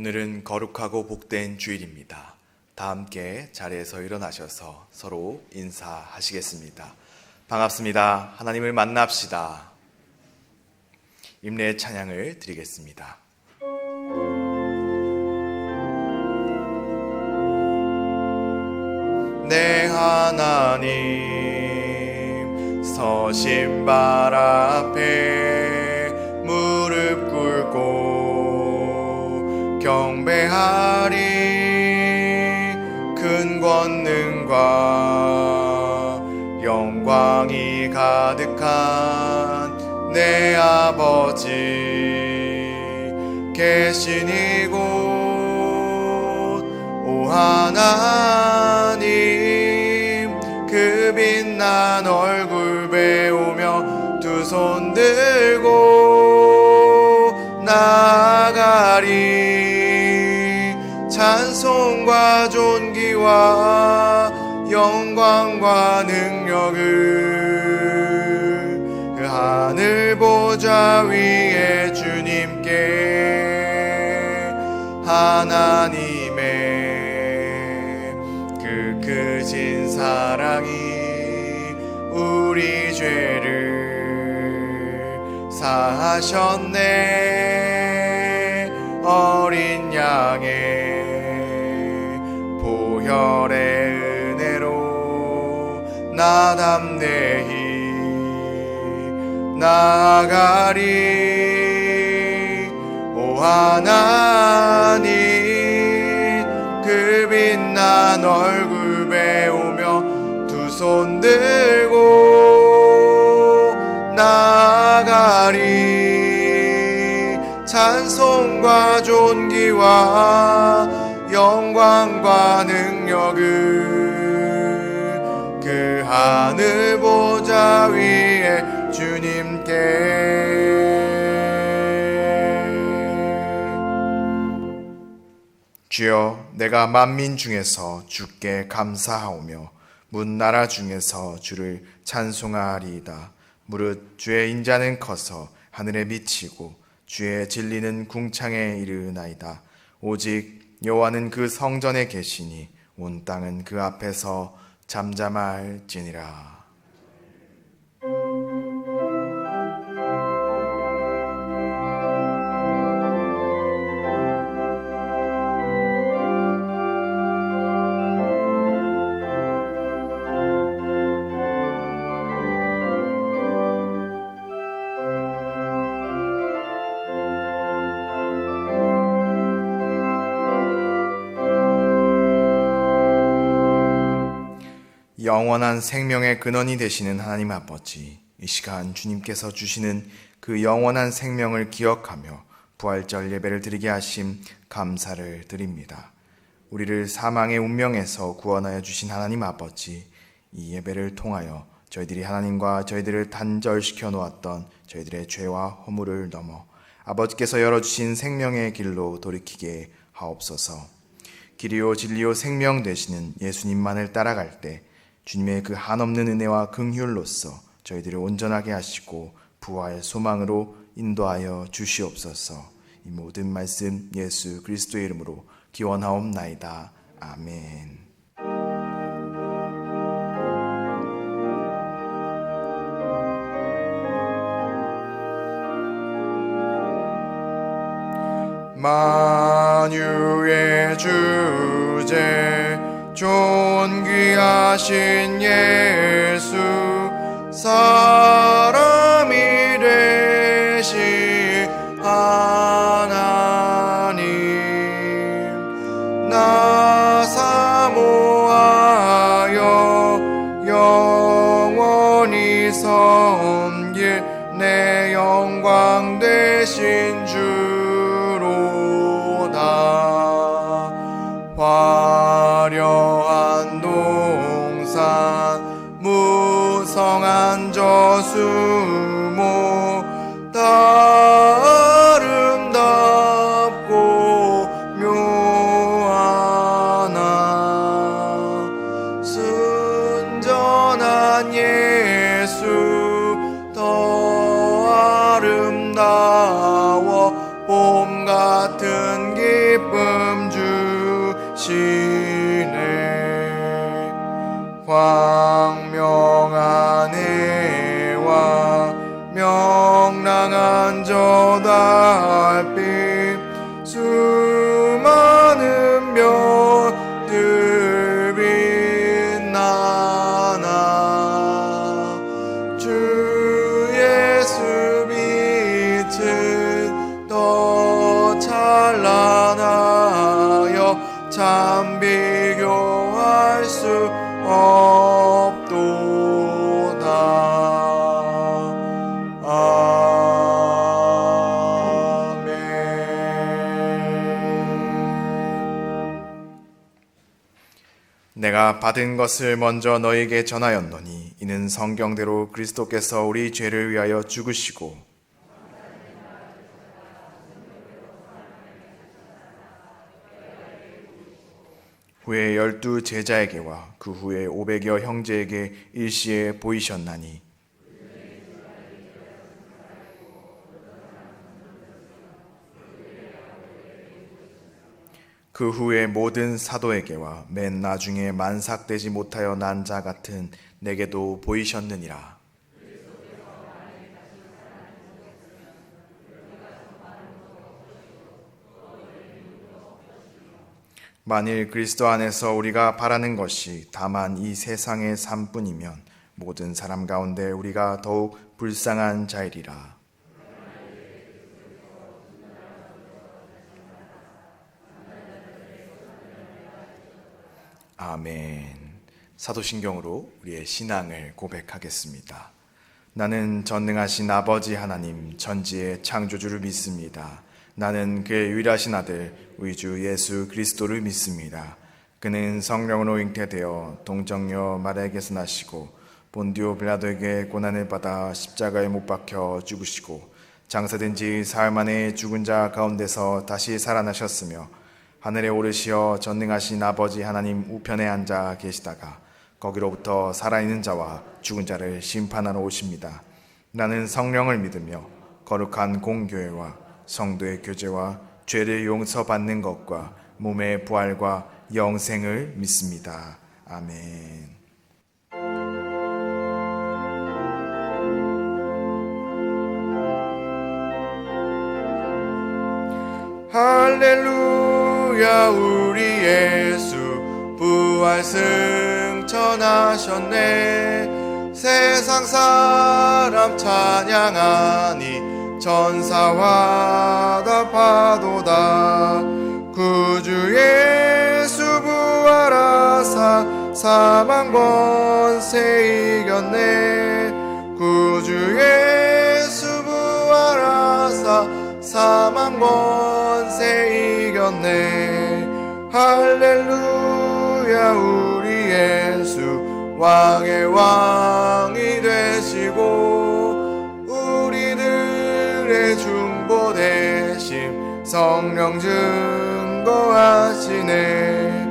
오늘은 거룩하고 복된 주일입니다. 다 함께 자리에서 일어나셔서 서로 인사하시겠습니다. 반갑습니다. 하나님을 만납시다. 임례의 찬양을 드리겠습니다. 내 하나님 서신발 앞에 무릎 꿇고 경배하리. 큰 권능과 영광이 가득한 내 아버지 계신 이곳 오 하나님 그 빛난 얼굴 배우며 두 손 들고 나아가리. 찬송과 존귀와 영광과 능력을 그 하늘 보좌 위에 주님께 하나님의 그 크신 사랑이 우리 죄를 사하셨네. 어린 양의 보혈의 은혜로 나 담대히 나아가리. 오 하나님 그 빛난 얼굴 배우며 두 손 들고 나아가리. 찬송과 존귀와 영광과 능력을 그 하늘 보좌 위에 주님께. 주여, 내가 만민 중에서 주께 감사하오며 문 나라 중에서 주를 찬송하리이다. 무릇 주의 인자는 커서 하늘에 미치고 주의 진리는 궁창에 이르나이다. 오직 여호와는 그 성전에 계시니 온 땅은 그 앞에서 잠잠할지니라. 영원한 생명의 근원이 되시는 하나님 아버지, 이 시간 주님께서 주시는 그 영원한 생명을 기억하며 부활절 예배를 드리게 하심 감사를 드립니다. 우리를 사망의 운명에서 구원하여 주신 하나님 아버지, 이 예배를 통하여 저희들이 하나님과 저희들을 단절시켜 놓았던 저희들의 죄와 허물을 넘어 아버지께서 열어주신 생명의 길로 돌이키게 하옵소서. 길이요 진리요 생명 되시는 예수님만을 따라갈 때 주님의 그 한없는 은혜와 긍휼로서 저희들을 온전하게 하시고 부활의 소망으로 인도하여 주시옵소서. 이 모든 말씀 예수 그리스도의 이름으로 기원하옵나이다. 아멘. 만유의 주제 존귀하신 예수 사람이 되신 하나님 나 사모하여 영원히 섬길 내 영광 되신 주로다. 화려한 동산 무성한 저수모 다 아름답고 묘하나 순전한 예수 더 아름다워 봄 같은 기쁨 광명한 해와 명랑한 저 달빛 수많은 별들 빛나나 주 예수 빛은 더 찬란하여 참 비교할 수 없도다. 내가 받은 것을 먼저 너에게 전하였노니 이는 성경대로 그리스도께서 우리 죄를 위하여 죽으시고 후에 12 제자에게와 그 후에 500여 형제에게 일시에 보이셨나니 그 후에 모든 사도에게와 맨 나중에 만삭되지 못하여 난 자 같은 내게도 보이셨느니라. 만일 그리스도 안에서 우리가 바라는 것이 다만 이 세상의 삶뿐이면 모든 사람 가운데 우리가 더욱 불쌍한 자이리라. 아멘. 사도신경으로 우리의 신앙을 고백하겠습니다. 나는 전능하신 아버지 하나님 전지의 창조주를 믿습니다. 나는 그의 유일하신 아들 우리 주 예수 그리스도를 믿습니다. 그는 성령으로 잉태되어 동정녀 마리아에게서 나시고 본디오 빌라도에게 고난을 받아 십자가에 못 박혀 죽으시고 장사된 지 사흘 만에 죽은 자 가운데서 다시 살아나셨으며 하늘에 오르시어 전능하신 아버지 하나님 우편에 앉아 계시다가 거기로부터 살아있는 자와 죽은 자를 심판하러 오십니다. 나는 성령을 믿으며 거룩한 공교회와 성도의 교제와 죄를 용서받는 것과 몸의 부활과 영생을 믿습니다. 아멘. 할렐루야 우리 예수 부활 승천하셨네. 세상 사람 찬양하니 천사와 다 파도다. 구주 예수 부활하사 사망 권세 이겼네. 구주 예수 부활하사 사망 권세 이겼네. 할렐루야 우리 예수 왕의 왕이 되시고 우리들의 중보 대심 성령 증거하시네.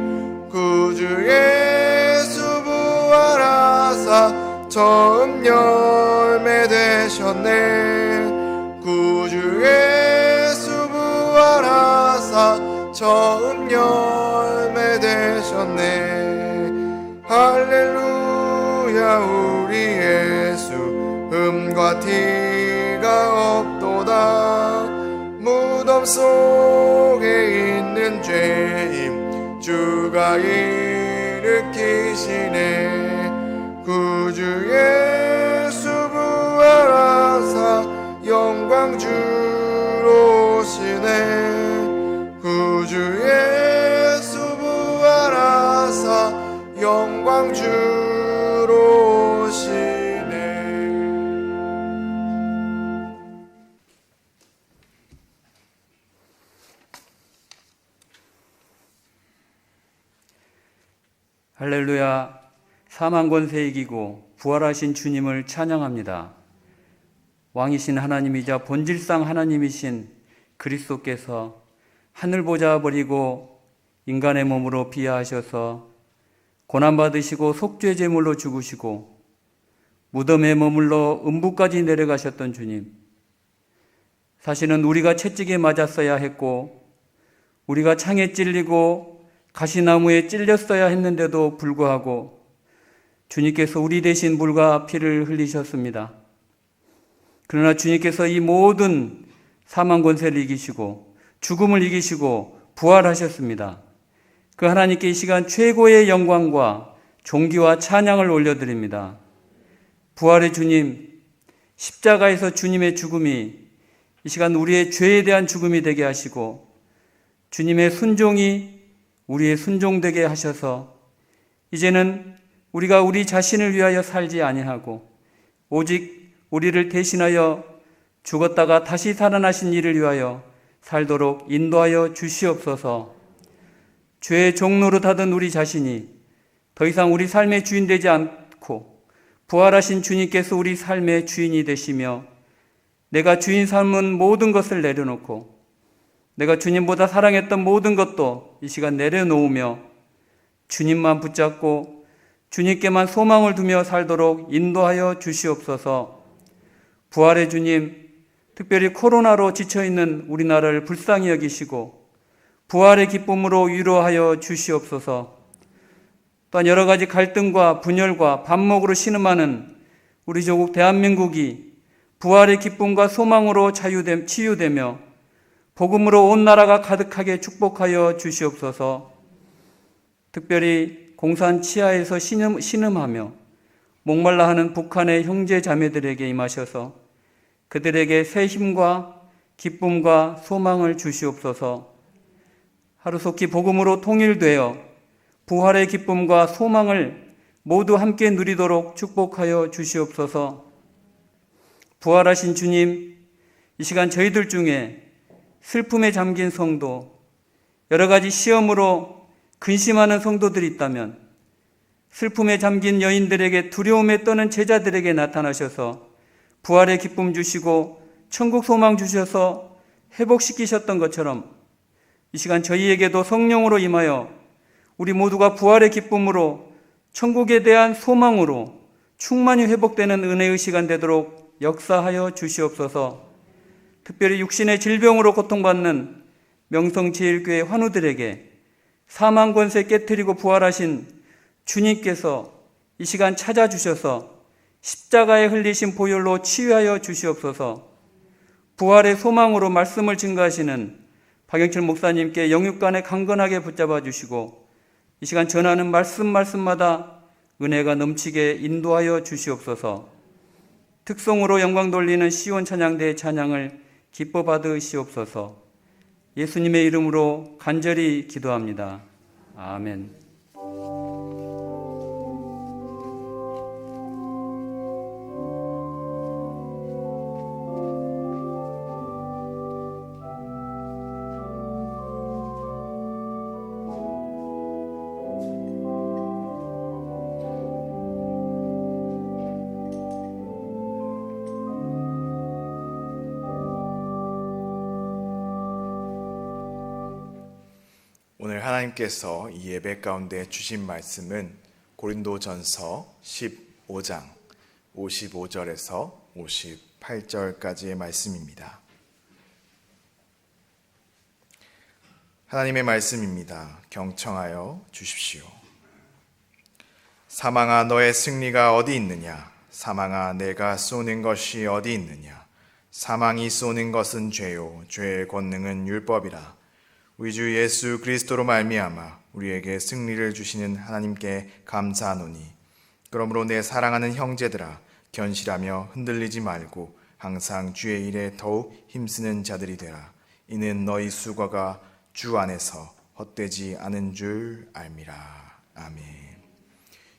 구주 예수 부활하사 처음 열매 되셨네. 구주 예수 부활하사 처음 열매 되셨네. 할렐루야 우리 예수 흠과 티가 없도다. 무덤 속에 있는 죄임 주가 일으키시네. 구주 예수 부활하사 영광 주로 오시네. 구주 예수 부활하사 영광 주로 오시네. 할렐루야. 사망 권세 이기고 부활하신 주님을 찬양합니다. 왕이신 하나님이자 본질상 하나님이신 그리스도께서 하늘 보좌 버리고 인간의 몸으로 비하하셔서 고난받으시고 속죄 제물로 죽으시고 무덤에 머물러 음부까지 내려가셨던 주님. 사실은 우리가 채찍에 맞았어야 했고 우리가 창에 찔리고 가시나무에 찔렸어야 했는데도 불구하고 주님께서 우리 대신 물과 피를 흘리셨습니다. 그러나 주님께서 이 모든 사망 권세를 이기시고 죽음을 이기시고 부활하셨습니다. 그 하나님께 이 시간 최고의 영광과 존귀와 찬양을 올려드립니다. 부활의 주님, 십자가에서 주님의 죽음이 이 시간 우리의 죄에 대한 죽음이 되게 하시고 주님의 순종이 우리의 순종되게 하셔서 이제는 우리가 우리 자신을 위하여 살지 아니하고 오직 우리를 대신하여 죽었다가 다시 살아나신 이를 위하여 살도록 인도하여 주시옵소서. 죄의 종노릇하던 우리 자신이 더 이상 우리 삶의 주인 되지 않고 부활하신 주님께서 우리 삶의 주인이 되시며 내가 주인 삼은 모든 것을 내려놓고 내가 주님보다 사랑했던 모든 것도 이 시간 내려놓으며 주님만 붙잡고 주님께만 소망을 두며 살도록 인도하여 주시옵소서. 부활의 주님, 특별히 코로나로 지쳐있는 우리나라를 불쌍히 여기시고 부활의 기쁨으로 위로하여 주시옵소서. 또한 여러 가지 갈등과 분열과 반목으로 신음하는 우리 조국 대한민국이 부활의 기쁨과 소망으로 치유되며 복음으로 온 나라가 가득하게 축복하여 주시옵소서. 특별히 공산 치하에서 신음하며 목말라 하는 북한의 형제 자매들에게 임하셔서 그들에게 새 힘과 기쁨과 소망을 주시옵소서. 하루속히 복음으로 통일되어 부활의 기쁨과 소망을 모두 함께 누리도록 축복하여 주시옵소서. 부활하신 주님, 이 시간 저희들 중에 슬픔에 잠긴 성도, 여러 가지 시험으로 근심하는 성도들이 있다면 슬픔에 잠긴 여인들에게 두려움에 떠는 제자들에게 나타나셔서 부활의 기쁨 주시고 천국 소망 주셔서 회복시키셨던 것처럼 이 시간 저희에게도 성령으로 임하여 우리 모두가 부활의 기쁨으로 천국에 대한 소망으로 충만히 회복되는 은혜의 시간 되도록 역사하여 주시옵소서. 특별히 육신의 질병으로 고통받는 명성제일교회 환우들에게 사망 권세 깨뜨리고 부활하신 주님께서 이 시간 찾아주셔서 십자가에 흘리신 보혈로 치유하여 주시옵소서. 부활의 소망으로 말씀을 증거하시는 박영철 목사님께 영육간에 강건하게 붙잡아 주시고 이 시간 전하는 말씀마다 은혜가 넘치게 인도하여 주시옵소서. 특송으로 영광 돌리는 시온 찬양대의 찬양을 기뻐 받으시옵소서. 예수님의 이름으로 간절히 기도합니다. 아멘. 오늘 하나님께서 이 예배 가운데 주신 말씀은 고린도전서 15장 55절에서 58절까지의 말씀입니다. 하나님의 말씀입니다. 경청하여 주십시오. 사망아, 너의 승리가 어디 있느냐? 사망아, 내가 쏘는 것이 어디 있느냐? 사망이 쏘는 것은 죄요, 죄의 권능은 율법이라. 우리 주 예수 그리스도로 말미암아 우리에게 승리를 주시는 하나님께 감사하노니, 그러므로 내 사랑하는 형제들아, 견실하며 흔들리지 말고 항상 주의 일에 더욱 힘쓰는 자들이 되라. 이는 너희 수고가 주 안에서 헛되지 않은 줄 알미라. 아멘.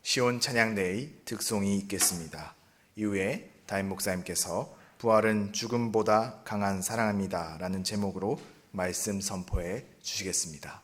시온 찬양대의 득송이 있겠습니다. 이후에 담임 목사님께서 부활은 죽음보다 강한 사랑입니다 라는 제목으로 말씀 선포해 주시겠습니다.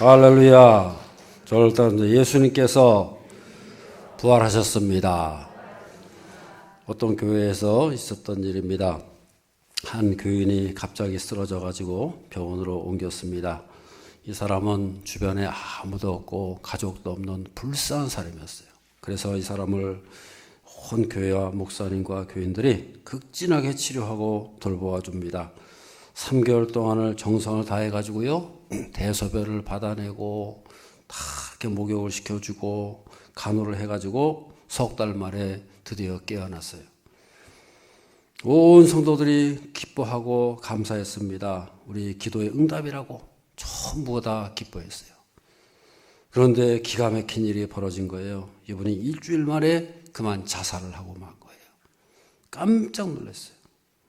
할렐루야. 저를 따르는 예수님께서 부활하셨습니다. 어떤 교회에서 있었던 일입니다. 한 교인이 갑자기 쓰러져 가지고 병원으로 옮겼습니다. 이 사람은 주변에 아무도 없고 가족도 없는 불쌍한 사람이었어요. 그래서 이 사람을 온 교회와 목사님과 교인들이 극진하게 치료하고 돌보아 줍니다. 3개월 동안을 정성을 다해 가지고요, 대소변을 받아내고 다 이렇게 목욕을 시켜주고 간호를 해가지고 석 달 만에 드디어 깨어났어요. 온 성도들이 기뻐하고 감사했습니다. 우리 기도의 응답이라고 전부 다 기뻐했어요. 그런데 기가 막힌 일이 벌어진 거예요. 이분이 일주일 만에 그만 자살을 하고 만 거예요. 깜짝 놀랐어요.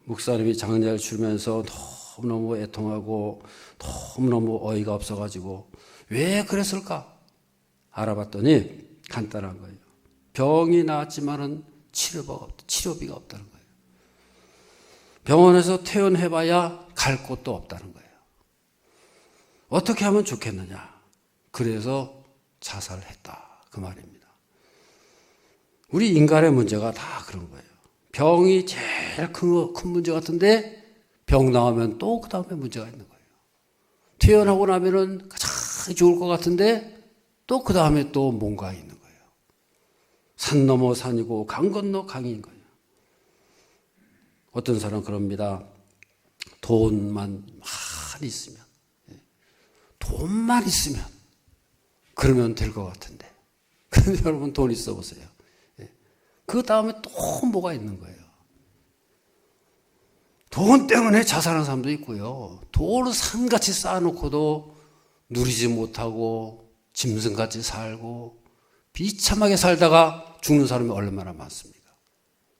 목사님이 장례를 치르면서 너무너무 애통하고 너무너무 어이가 없어가지고 왜 그랬을까 알아봤더니 간단한 거예요. 병이 나았지만은 치료비가 없다는 거예요. 병원에서 퇴원해봐야 갈 곳도 없다는 거예요. 어떻게 하면 좋겠느냐. 그래서 자살을 했다. 그 말입니다. 우리 인간의 문제가 다 그런 거예요. 병이 제일 큰 문제 같은데 병 나오면 또 그 다음에 문제가 있는 거예요. 퇴원하고 나면은 가장 좋을 것 같은데 또 그 다음에 또 뭔가 있는 거예요. 산 넘어 산이고 강 건너 강인 거예요. 어떤 사람은 그럽니다. 돈만 많이 있으면, 돈만 있으면 그러면 될 것 같은데. 그런데 여러분 돈 있어 보세요. 그 다음에 또 뭐가 있는 거예요. 돈 때문에 자살하는 사람도 있고요. 돈을 산같이 쌓아놓고도 누리지 못하고 짐승같이 살고 비참하게 살다가 죽는 사람이 얼마나 많습니까?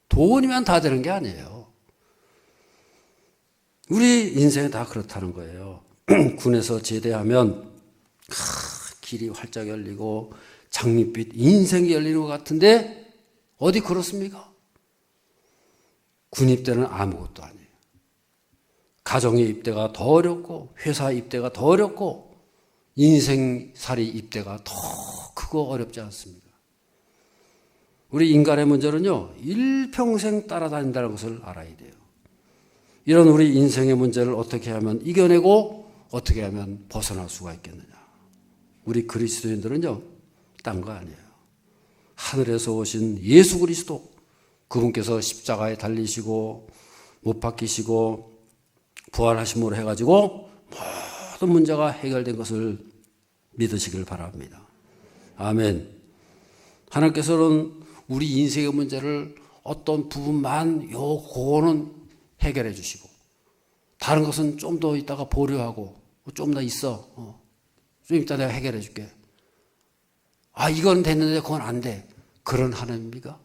돈이면 다 되는 게 아니에요. 우리 인생이 다 그렇다는 거예요. 군에서 제대하면 길이 활짝 열리고 장밋빛 인생이 열리는 것 같은데 어디 그렇습니까? 군 입대는 아무것도 아니에요. 가정의 입대가 더 어렵고 회사 입대가 더 어렵고 인생살이 입대가 더 크고 어렵지 않습니까? 우리 인간의 문제는요, 일평생 따라다닌다는 것을 알아야 돼요. 이런 우리 인생의 문제를 어떻게 하면 이겨내고 어떻게 하면 벗어날 수가 있겠느냐. 우리 그리스도인들은요, 딴 거 아니에요. 하늘에서 오신 예수 그리스도, 그분께서 십자가에 달리시고 못 박히시고 부활하심으로 해가지고 모든 문제가 해결된 것을 믿으시길 바랍니다. 아멘. 하나님께서는 우리 인생의 문제를 어떤 부분만 그거는 해결해 주시고 다른 것은 좀 더 있다가 보류하고 좀 더 있어. 좀 이따 내가 해결해 줄게. 이건 됐는데 그건 안 돼. 그런 하나님입니까?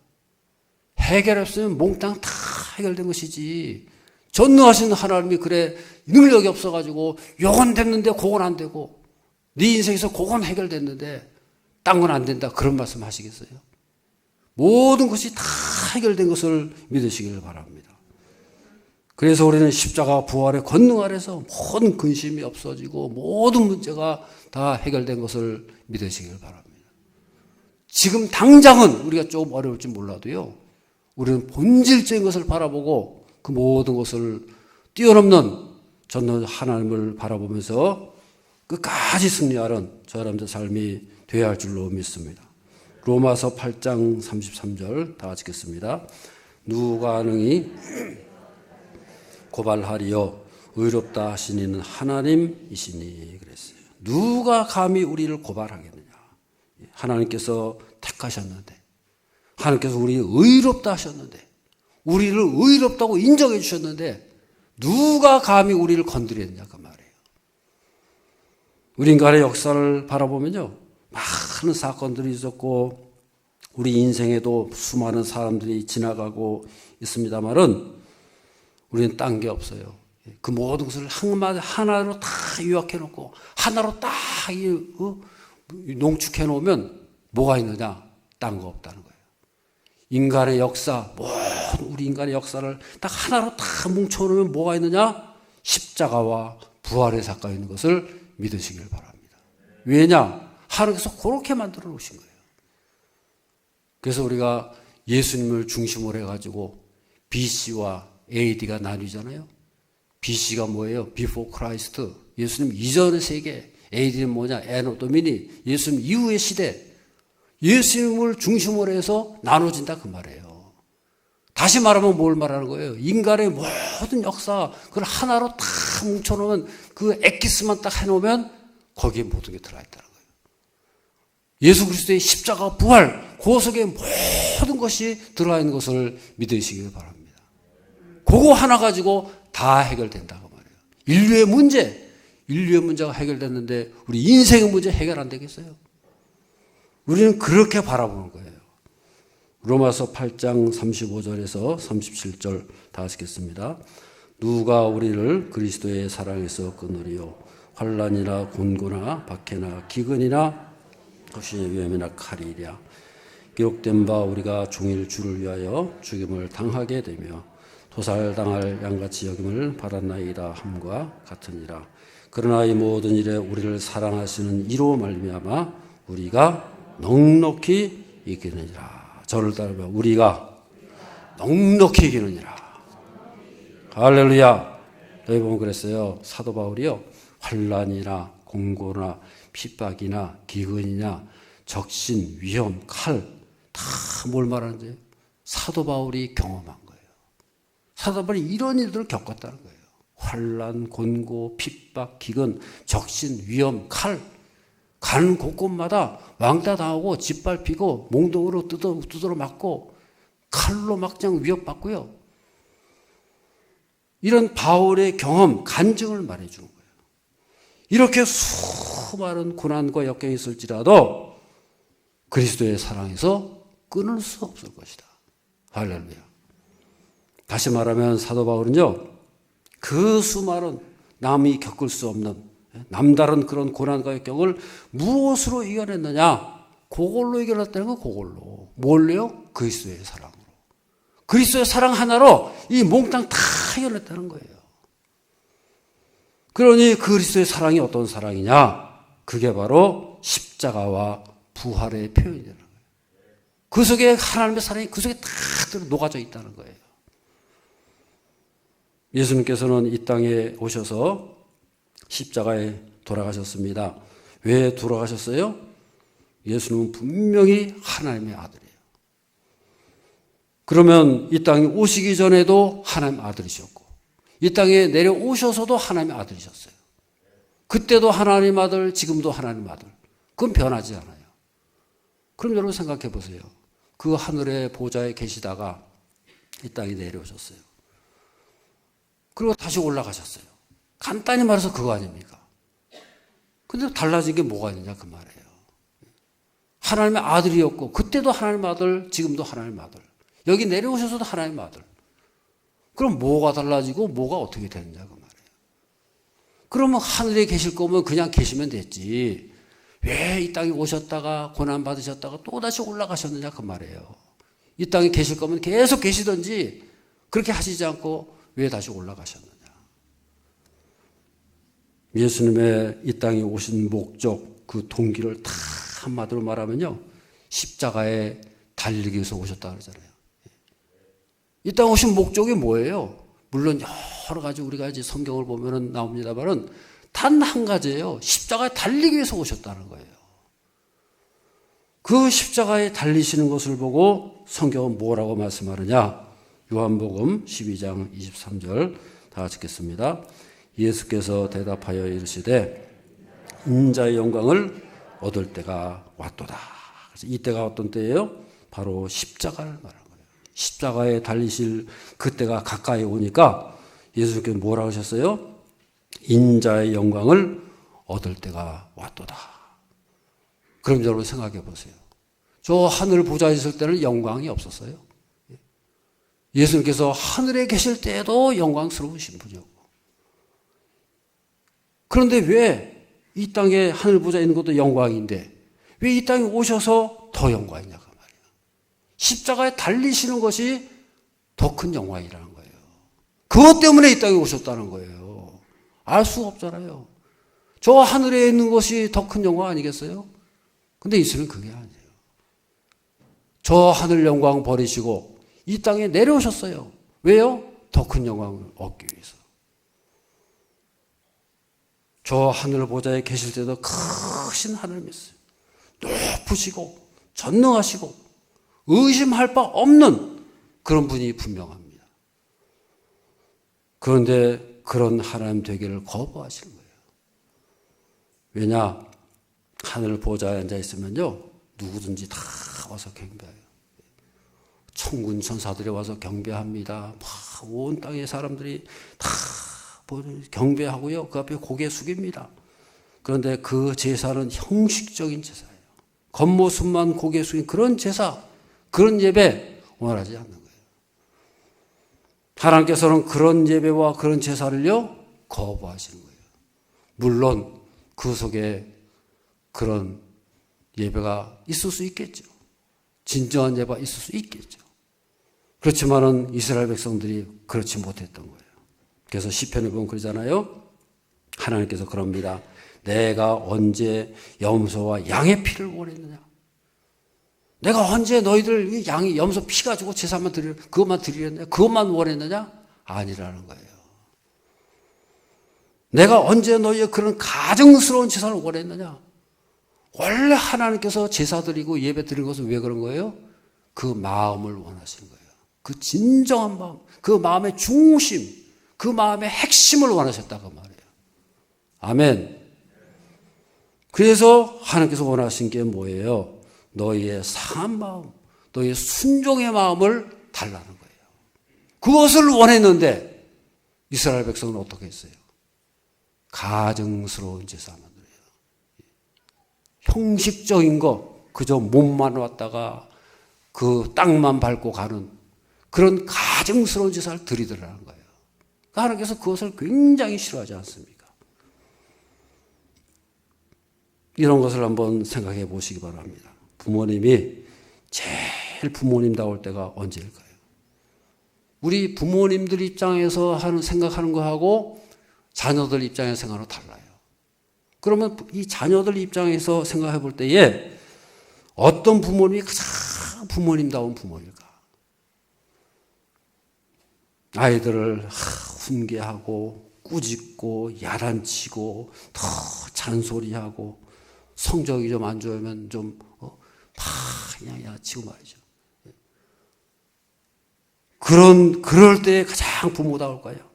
해결했으면 몽땅 다 해결된 것이지. 전능하신 하나님이 그래 능력이 없어가지고 요건 됐는데 그건 안 되고 네 인생에서 그건 해결됐는데 딴 건 안 된다. 그런 말씀 하시겠어요? 모든 것이 다 해결된 것을 믿으시기를 바랍니다. 그래서 우리는 십자가 부활의 권능 아래서 모든 근심이 없어지고 모든 문제가 다 해결된 것을 믿으시기를 바랍니다. 지금 당장은 우리가 조금 어려울지 몰라도요, 우리는 본질적인 것을 바라보고 그 모든 것을 뛰어넘는 전능 하나님을 바라보면서 끝까지 승리하는 저 여러분들 삶이 되어야 할 줄로 믿습니다. 로마서 8장 33절 다 같이 읽겠습니다. 누가 능히 고발하리요 의롭다 하신 이는 하나님이시니 그랬어요. 누가 감히 우리를 고발하겠느냐. 하나님께서 택하셨는데, 하나님께서 우리 의롭다 하셨는데, 우리를 의롭다고 인정해 주셨는데 누가 감히 우리를 건드렸냐 그 말이에요. 우리 인간의 역사를 바라보면요, 많은 사건들이 있었고 우리 인생에도 수많은 사람들이 지나가고 있습니다만은 우리는 딴 게 없어요. 그 모든 것을 하나로 다 요약해 놓고 하나로 딱 농축해 놓으면 뭐가 있느냐? 딴 거 없다는 거예요. 인간의 역사, 모든 우리 인간의 역사를 딱 하나로 다 뭉쳐 놓으면 뭐가 있느냐? 십자가와 부활의 사건이 있는 것을 믿으시길 바랍니다. 왜냐? 하나님께서 그렇게 만들어 놓으신 거예요. 그래서 우리가 예수님을 중심으로 해가지고 BC와 AD가 나뉘잖아요. BC가 뭐예요? Before Christ. 예수님 이전의 세계. AD는 뭐냐? Anno Domini. 예수님 이후의 시대. 예수님을 중심으로 해서 나눠진다 그 말이에요. 다시 말하면 뭘 말하는 거예요? 인간의 모든 역사 그걸 하나로 다 뭉쳐놓으면 그 엑기스만 딱 해놓으면 거기에 모든 게 들어가 있다는 거예요. 예수 그리스도의 십자가 부활 그 속에 모든 것이 들어가 있는 것을 믿으시길 바랍니다. 그거 하나 가지고 다 해결된다고 말이에요. 인류의 문제가 해결됐는데 우리 인생의 문제 해결 안 되겠어요? 우리는 그렇게 바라보는 거예요. 로마서 8장 35절에서 37절 다 하시겠습니다. 누가 우리를 그리스도의 사랑에서 끊으리요? 환난이나 곤고나 박해나 기근이나 거신의 위험이나 칼이랴. 기록된 바 우리가 종일 주를 위하여 죽임을 당하게 되며 도살당할 양같이 여김을 받았나이다 함과 같으니라. 그러나 이 모든 일에 우리를 사랑하시는 이로 말미암아 우리가 넉넉히 이기느니라. 저를 따르며 우리가 넉넉히 이기느니라. 할렐루야. 여기 보면 그랬어요. 사도 바울이요. 환난이나 공고나 핍박이나 기근이나 적신, 위험, 칼 다 뭘 말하는지 사도 바울이 경험한 거예요. 사도 바울이 이런 일들을 겪었다는 거예요. 환난, 곤고, 핍박, 기근, 적신, 위험, 칼 가는 곳곳마다 왕따 당하고 짓밟히고 몽둥이로 두드러 맞고 칼로 막장 위협받고요. 이런 바울의 경험, 간증을 말해주는 거예요. 이렇게 수많은 고난과 역경이 있을지라도 그리스도의 사랑에서 끊을 수 없을 것이다. 할렐루야. 다시 말하면 사도 바울은요, 그 수많은 남이 겪을 수 없는 남다른 그런 고난과 역경을 무엇으로 이겨냈느냐? 그걸로 이겨냈다는 거, 그걸로. 뭘로요? 그리스도의 사랑으로. 그리스도의 사랑 하나로 이 몽땅 다 이겨냈다는 거예요. 그러니 그리스도의 사랑이 어떤 사랑이냐? 그게 바로 십자가와 부활의 표현이라는 거예요. 그 속에 하나님의 사랑이 그 속에 다 녹아져 있다는 거예요. 예수님께서는 이 땅에 오셔서 십자가에 돌아가셨습니다. 왜 돌아가셨어요? 예수님은 분명히 하나님의 아들이에요. 그러면 이 땅에 오시기 전에도 하나님의 아들이셨고 이 땅에 내려오셔서도 하나님의 아들이셨어요. 그때도 하나님 아들, 지금도 하나님 아들. 그건 변하지 않아요. 그럼 여러분 생각해 보세요. 그 하늘의 보좌에 계시다가 이 땅에 내려오셨어요. 그리고 다시 올라가셨어요. 간단히 말해서 그거 아닙니까? 근데 달라진 게 뭐가 있느냐 그 말이에요. 하나님의 아들이었고 그때도 하나님의 아들, 지금도 하나님의 아들. 여기 내려오셔서도 하나님의 아들. 그럼 뭐가 달라지고 뭐가 어떻게 되느냐 그 말이에요. 그러면 하늘에 계실 거면 그냥 계시면 됐지. 왜 이 땅에 오셨다가 고난 받으셨다가 또 다시 올라가셨느냐 그 말이에요. 이 땅에 계실 거면 계속 계시든지 그렇게 하시지 않고 왜 다시 올라가셨느냐. 예수님의 이 땅에 오신 목적, 그 동기를 다 한마디로 말하면요. 십자가에 달리기 위해서 오셨다 그러잖아요. 이 땅에 오신 목적이 뭐예요? 물론 여러 가지 우리가 이제 성경을 보면은 나옵니다만은 단 한 가지예요. 십자가에 달리기 위해서 오셨다는 거예요. 그 십자가에 달리시는 것을 보고 성경은 뭐라고 말씀하느냐? 요한복음 12장 23절 다 같이 읽겠습니다. 예수께서 대답하여 이르시되 인자의 영광을 얻을 때가 왔도다. 그래서 이때가 어떤 때예요? 바로 십자가를 말하는 거예요. 십자가에 달리실 그때가 가까이 오니까 예수께서 뭐라고 하셨어요? 인자의 영광을 얻을 때가 왔도다. 그럼 여러분 생각해 보세요. 저 하늘 보좌에 있을 때는 영광이 없었어요. 예수님께서 하늘에 계실 때에도 영광스러우신 분이었고 그런데 왜 이 땅에 하늘 보좌에 있는 것도 영광인데 왜 이 땅에 오셔서 더 영광이냐 그 말이에요. 십자가에 달리시는 것이 더 큰 영광이라는 거예요. 그것 때문에 이 땅에 오셨다는 거예요. 알 수가 없잖아요. 저 하늘에 있는 것이 더 큰 영광 아니겠어요? 근데 예수는 그게 아니에요. 저 하늘 영광 버리시고 이 땅에 내려오셨어요. 왜요? 더 큰 영광을 얻기 위해서. 저 하늘 보좌에 계실 때도 크신 하나님이었어요. 높으시고 전능하시고 의심할 바 없는 그런 분이 분명합니다. 그런데 그런 하나님 되기를 거부하시는 거예요. 왜냐? 하늘 보좌에 앉아 있으면요, 누구든지 다 와서 경배해요. 천군 천사들이 와서 경배합니다. 온 땅의 사람들이 다 경배하고요, 그 앞에 고개 숙입니다. 그런데 그 제사는 형식적인 제사예요. 겉모습만 고개 숙인 그런 제사, 그런 예배 원하지 않는 거예요. 하나님께서는 그런 예배와 그런 제사를요, 거부하시는 거예요. 물론 그 속에 그런 예배가 있을 수 있겠죠. 진정한 예배가 있을 수 있겠죠. 그렇지만은 이스라엘 백성들이 그렇지 못했던 거예요. 그래서 시편에 보면 그러잖아요. 하나님께서 그럽니다. 내가 언제 염소와 양의 피를 원했느냐? 내가 언제 너희들 양이 염소 피 가지고 제사만 그것만 드리려느냐? 그것만 원했느냐? 아니라는 거예요. 내가 언제 너희의 그런 가증스러운 제사를 원했느냐? 원래 하나님께서 제사 드리고 예배 드리는 것은 왜 그런 거예요? 그 마음을 원하시는 거예요. 그 진정한 마음, 그 마음의 중심, 그 마음의 핵심을 원하셨다고 말해요. 아멘. 그래서 하나님께서 원하신 게 뭐예요? 너희의 상한 마음, 너희의 순종의 마음을 달라는 거예요. 그것을 원했는데 이스라엘 백성은 어떻게 했어요? 가증스러운 제사만 드려요. 형식적인 거, 그저 몸만 왔다가 그 땅만 밟고 가는 그런 가증스러운 제사를 드리더라는 거예요. 하나님께서 그것을 굉장히 싫어하지 않습니까? 이런 것을 한번 생각해 보시기 바랍니다. 부모님이 제일 부모님다울 때가 언제일까요? 우리 부모님들 입장에서 생각하는 거하고 자녀들 입장에서 생각하는 거 달라요. 그러면 이 자녀들 입장에서 생각해 볼 때에 어떤 부모님이 가장 부모님다운 부모일까? 아이들을 훈계하고 꾸짖고 야단치고 더 잔소리하고 성적이 좀 안 좋으면 좀 그냥 야치고 말이죠. 그럴 때 가장 부모다울까요?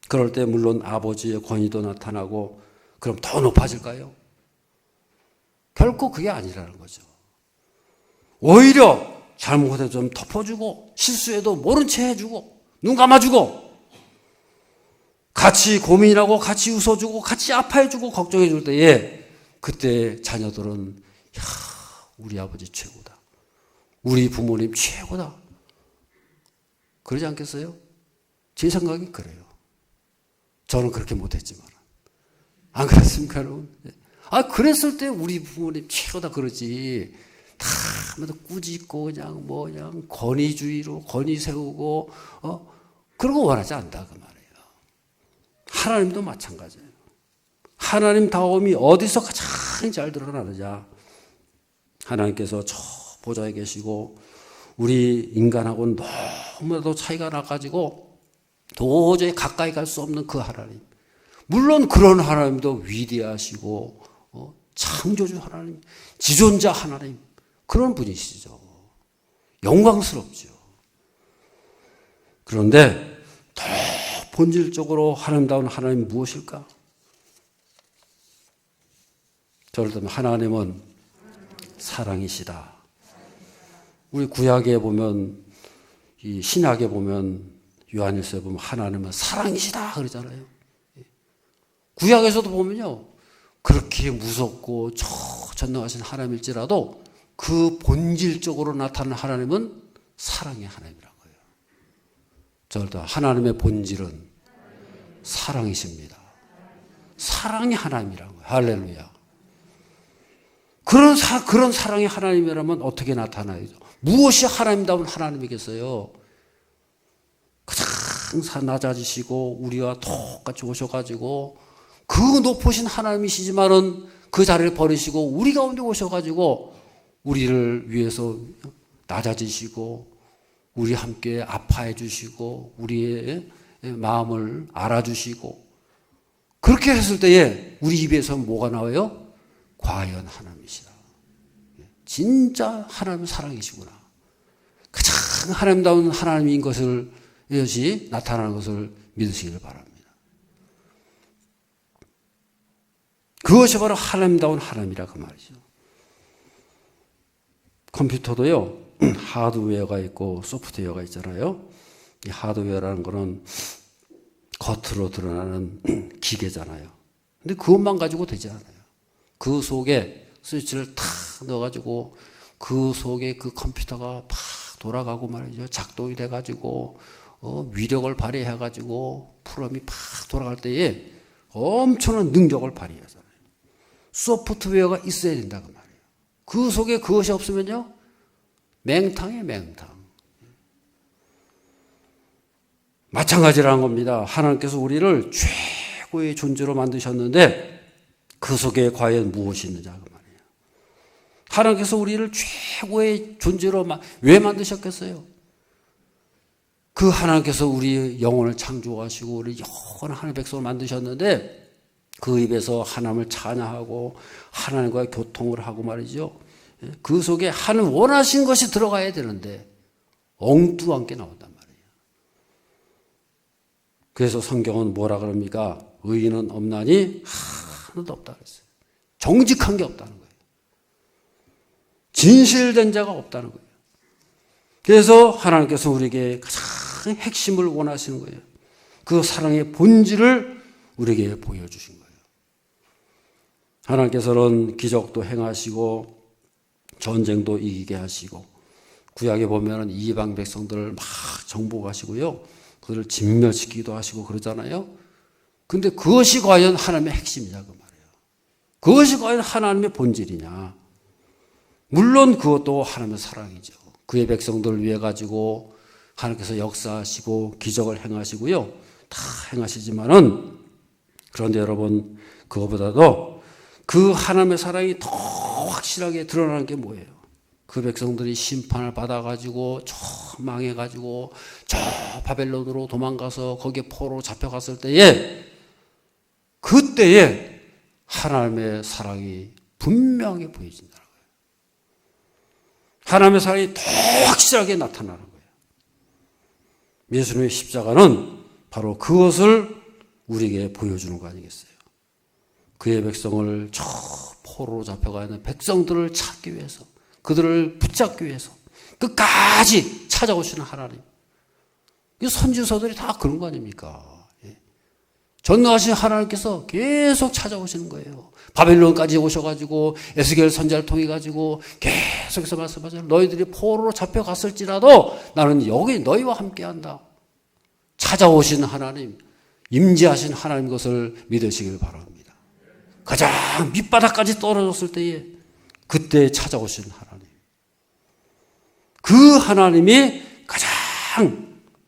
그럴 때 물론 아버지의 권위도 나타나고 그럼 더 높아질까요? 결코 그게 아니라는 거죠. 오히려 잘못해도 좀 덮어주고 실수해도 모른 채 해주고 눈 감아주고 같이 고민하고 같이 웃어주고 같이 아파해주고 걱정해줄 때에 그때 자녀들은 우리 아버지 최고다. 우리 부모님 최고다. 그러지 않겠어요? 제 생각이 그래요. 저는 그렇게 못했지만. 안 그렇습니까, 여러분? 그랬을 때 우리 부모님 최고다 그러지. 다 꾸짖고 그냥 권위주의로 권위 세우고 그런 거 원하지 않다 그 말이에요. 하나님도 마찬가지예요. 하나님 다움이 어디서 가장 잘 드러나느냐? 하나님께서 저 보좌에 계시고 우리 인간하고는 너무나도 차이가 나가지고 도저히 가까이 갈 수 없는 그 하나님. 물론 그런 하나님도 위대하시고 창조주 하나님, 지존자 하나님 그런 분이시죠. 영광스럽죠. 그런데 더 본질적으로 하나님다운 하나님이 무엇일까? 저를 들면 하나님은 사랑이시다. 우리 구약에 보면 이 신약에 보면 요한일서에 보면 하나님은 사랑이시다 그러잖아요. 구약에서도 보면요. 그렇게 무섭고 전능하신 하나님일지라도 그 본질적으로 나타나는 하나님은 사랑의 하나님이라고요. 저도 하나님의 본질은 사랑이십니다. 사랑의 하나님이라고요. 할렐루야. 그런 사랑의 하나님이라면 어떻게 나타나요? 무엇이 하나님다운 하나님이겠어요? 가장 낮아지시고 우리와 똑같이 오셔가지고 그 높으신 하나님이시지만은 그 자리를 버리시고 우리 가운데 오셔가지고 우리를 위해서 낮아지시고 우리 함께 아파해 주시고 우리의 마음을 알아주시고 그렇게 했을 때에 우리 입에서 뭐가 나와요? 과연 하나님이시다. 진짜 하나님의 사랑이시구나. 가장 하나님다운 하나님인 것을 이것이 나타나는 것을 믿으시기를 바랍니다. 그것이 바로 하나님다운 하나님이라 그 말이죠. 컴퓨터도요, 하드웨어가 있고 소프트웨어가 있잖아요. 이 하드웨어라는 거는 겉으로 드러나는 기계잖아요. 근데 그것만 가지고 되지 않아요. 그 속에 스위치를 탁 넣어가지고 그 속에 그 컴퓨터가 팍 돌아가고 말이죠. 작동이 돼가지고 위력을 발휘해가지고 프로그램이 팍 돌아갈 때에 엄청난 능력을 발휘하잖아요. 소프트웨어가 있어야 된다 그 말이에요. 그 속에 그것이 없으면요 맹탕이에요, 맹탕. 마찬가지라는 겁니다. 하나님께서 우리를 최고의 존재로 만드셨는데 그 속에 과연 무엇이 있느냐 그 말이에요. 하나님께서 우리를 최고의 존재로 왜 만드셨겠어요? 그 하나님께서 우리 영혼을 창조하시고 우리 영원한 하나님의 백성을 만드셨는데 그 입에서 하나님을 찬양하고 하나님과 교통을 하고 말이죠. 그 속에 하나님 원하신 것이 들어가야 되는데 엉뚱한 게 나온단 말이에요. 그래서 성경은 뭐라 그럽니까? 의인은 없나니 하나도 없다 그랬어요. 정직한 게 없다는 거예요. 진실된 자가 없다는 거예요. 그래서 하나님께서 우리에게 가장 핵심을 원하시는 거예요. 그 사랑의 본질을 우리에게 보여주신 거예요. 하나님께서는 기적도 행하시고 전쟁도 이기게 하시고 구약에 보면 이방 백성들을 막 정복하시고요. 그들을 진멸시키기도 하시고 그러잖아요. 근데 그것이 과연 하나님의 핵심이냐 그 말이에요. 그것이 과연 하나님의 본질이냐. 물론 그것도 하나님의 사랑이죠. 그의 백성들을 위해 가지고 하나님께서 역사하시고 기적을 행하시고요. 다 행하시지만은 그런데 여러분 그거보다도 그 하나님의 사랑이 더 확실하게 드러나는 게 뭐예요? 그 백성들이 심판을 받아가지고 저 망해가지고 저 바벨론으로 도망가서 거기에 포로로 잡혀갔을 때에 그때에 하나님의 사랑이 분명히 보여진다는 거예요. 하나님의 사랑이 더 확실하게 나타나는 거예요. 예수님의 십자가는 바로 그것을 우리에게 보여주는 거 아니겠어요? 그의 백성을 저 포로로 잡혀가 있는 백성들을 찾기 위해서 그들을 붙잡기 위해서 끝까지 찾아오시는 하나님. 선지서들이 다 그런 거 아닙니까? 전능하신 하나님께서 계속 찾아오시는 거예요. 바벨론까지 오셔가지고 에스겔 선지자를 통해 가지고 계속해서 말씀하세요. 너희들이 포로로 잡혀갔을지라도 나는 여기 너희와 함께한다. 찾아오신 하나님, 임재하신 하나님 것을 믿으시길 바랍니다. 가장 밑바닥까지 떨어졌을 때에 그때 찾아오신 하나님. 그 하나님이 가장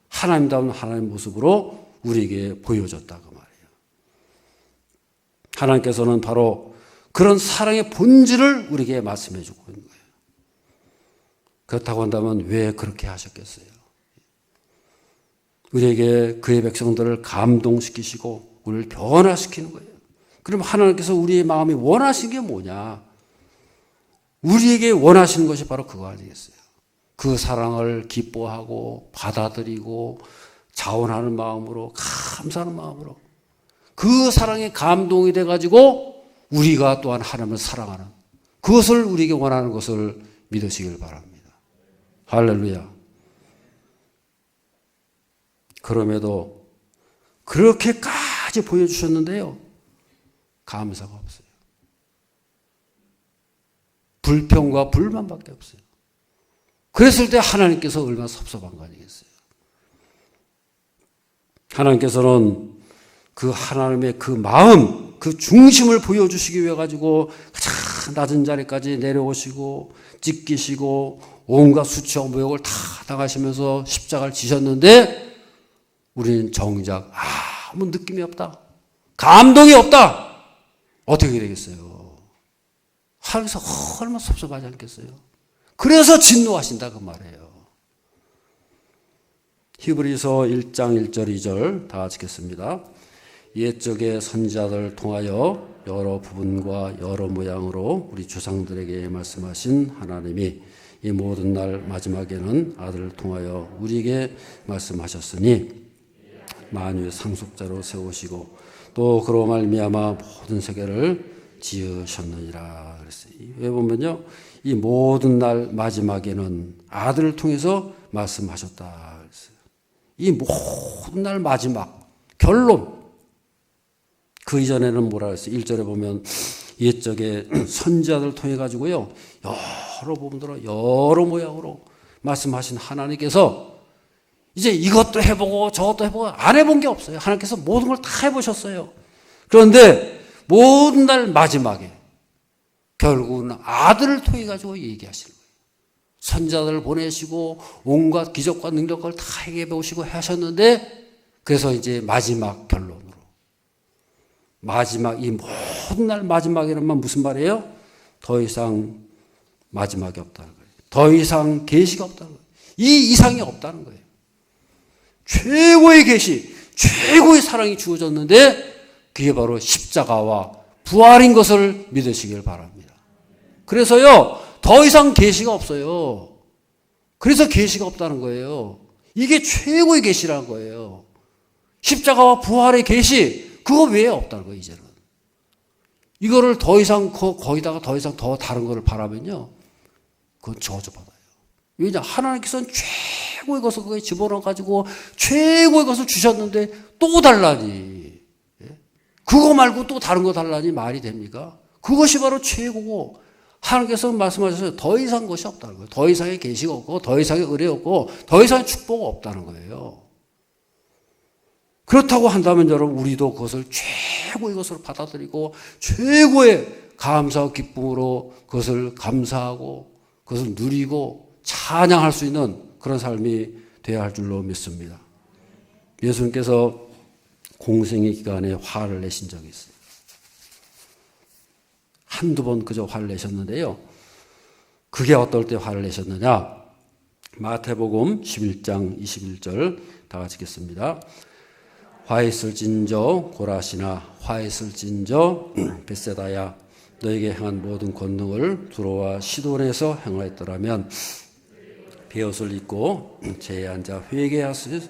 하나님다운 하나님 모습으로 우리에게 보여졌다 그 말이에요. 하나님께서는 바로 그런 사랑의 본질을 우리에게 말씀해 주고 있는 거예요. 그렇다고 한다면 왜 그렇게 하셨겠어요? 우리에게 그의 백성들을 감동시키시고 우리를 변화시키는 거예요. 그럼 하나님께서 우리의 마음이 원하신 게 뭐냐? 우리에게 원하시는 것이 바로 그거 아니겠어요? 그 사랑을 기뻐하고 받아들이고 자원하는 마음으로 감사하는 마음으로 그 사랑에 감동이 돼가지고 우리가 또한 하나님을 사랑하는 그것을 우리에게 원하는 것을 믿으시길 바랍니다. 할렐루야. 그럼에도 그렇게까지 보여주셨는데요. 감사가 없어요. 불평과 불만밖에 없어요. 그랬을 때 하나님께서 얼마나 섭섭한 거 아니겠어요? 하나님께서는 그 하나님의 그 마음, 그 중심을 보여주시기 위해 가지고 가장 낮은 자리까지 내려오시고 찢기시고 온갖 수치와 모욕을 다 당하시면서 십자가를 지셨는데 우리는 정작 아무 느낌이 없다. 감동이 없다. 어떻게 되겠어요? 하나님께서 얼마나 섭섭하지 않겠어요? 그래서 진노하신다 그 말이에요. 히브리서 1장 1절 2절 다 같이 읽겠습니다. 옛적의 선지자들 통하여 여러 부분과 여러 모양으로 우리 조상들에게 말씀하신 하나님이 이 모든 날 마지막에는 아들을 통하여 우리에게 말씀하셨으니 만유의 상속자로 세우시고 또 그로 말미암아 모든 세계를 지으셨느니라 그랬어요. 왜 보면요, 이 모든 날 마지막에는 아들을 통해서 말씀하셨다 그랬어요. 이 모든 날 마지막 결론. 그 이전에는 뭐라 그랬어요? 1절에 보면 옛적에 선지자들을 통해 가지고요 여러 부분으로 여러 모양으로 말씀하신 하나님께서 이제 이것도 해보고 저것도 해보고 안 해본 게 없어요. 하나님께서 모든 걸 다 해보셨어요. 그런데 모든 날 마지막에 결국은 아들을 통해 가지고 얘기하시는 거예요. 선지자들을 보내시고 온갖 기적과 능력을 다 해게 보시고 하셨는데 그래서 이제 마지막 결론으로 마지막 이 모든 날 마지막에는만 무슨 말이에요? 더 이상 마지막이 없다는 거예요. 더 이상 계시가 없다는 거예요. 이 이상이 없다는 거예요. 최고의 계시, 최고의 사랑이 주어졌는데 그게 바로 십자가와 부활인 것을 믿으시길 바랍니다. 그래서요 더 이상 계시가 없어요. 그래서 계시가 없다는 거예요. 이게 최고의 계시라는 거예요. 십자가와 부활의 계시 그거 왜 없다는 거예요. 이제는 이거를 더 이상 거기다가 더 이상 더 다른 거를 바라면요 그건 저주받아요. 왜냐 하나님께서는 최고의 것을 거기에 집어넣어 가지고 최고의 것을 주셨는데 또 달라니 그거 말고 또 다른 거 달라니 말이 됩니까? 그것이 바로 최고고 하나님께서 말씀하셔서 더 이상 것이 없다는 거예요. 더 이상의 계시가 없고 더 이상의 은혜 없고 더 이상의 축복이 없다는 거예요. 그렇다고 한다면 여러분 우리도 그것을 최고의 것으로 받아들이고 최고의 감사와 기쁨으로 그것을 감사하고 그것을 누리고 찬양할 수 있는 그런 삶이 되어야 할 줄로 믿습니다. 예수님께서 공생의 기간에 화를 내신 적이 있어요. 한두 번 그저 화를 내셨는데요. 그게 어떨 때 화를 내셨느냐? 마태복음 11장 21절 다 같이 읽겠습니다. 화있을진저 고라시나 화있을진저 벳세다야 너에게 행한 모든 권능을 두로와 시돈에서 행하였더라면 베옷을 입고 제에 앉아 회개하시리라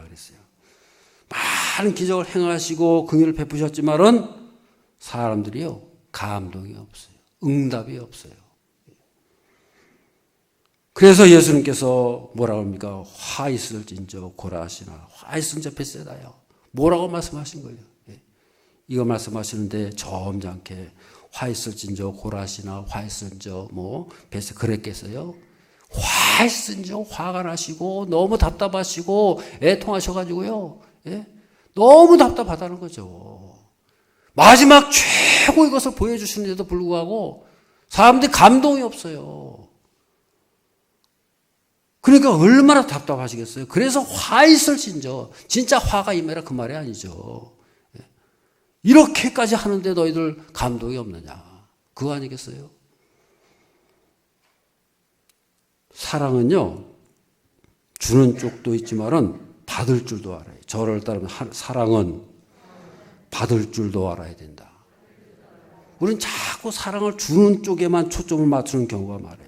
그랬어요. 많은 기적을 행하시고 긍휼을 베푸셨지만은 사람들이요 감동이 없어요. 응답이 없어요. 그래서 예수님께서 뭐라고 합니까? 화 있을진저 고라시나 화 있을진저 벳세다요. 뭐라고 말씀하신 거예요? 이거 말씀하시는데 점잖게 화 있을진저 고라시나 화 있을진저 뭐 벳세 그랬겠어요? 화 있을진저 화가 나시고 너무 답답하시고 애통하셔가지고요. 너무 답답하다는 거죠. 마지막 최고의 것을 보여주시는데도 불구하고 사람들이 감동이 없어요. 그러니까 얼마나 답답하시겠어요. 그래서 화 있을진저 진짜 화가 임해라 그 말이 아니죠. 이렇게까지 하는데 너희들 감동이 없느냐 그거 아니겠어요? 사랑은요 주는 쪽도 있지만은 받을 줄도 알아요. 저를 따르면 사랑은 받을 줄도 알아야 된다. 우리는 자꾸 사랑을 주는 쪽에만 초점을 맞추는 경우가 많아요.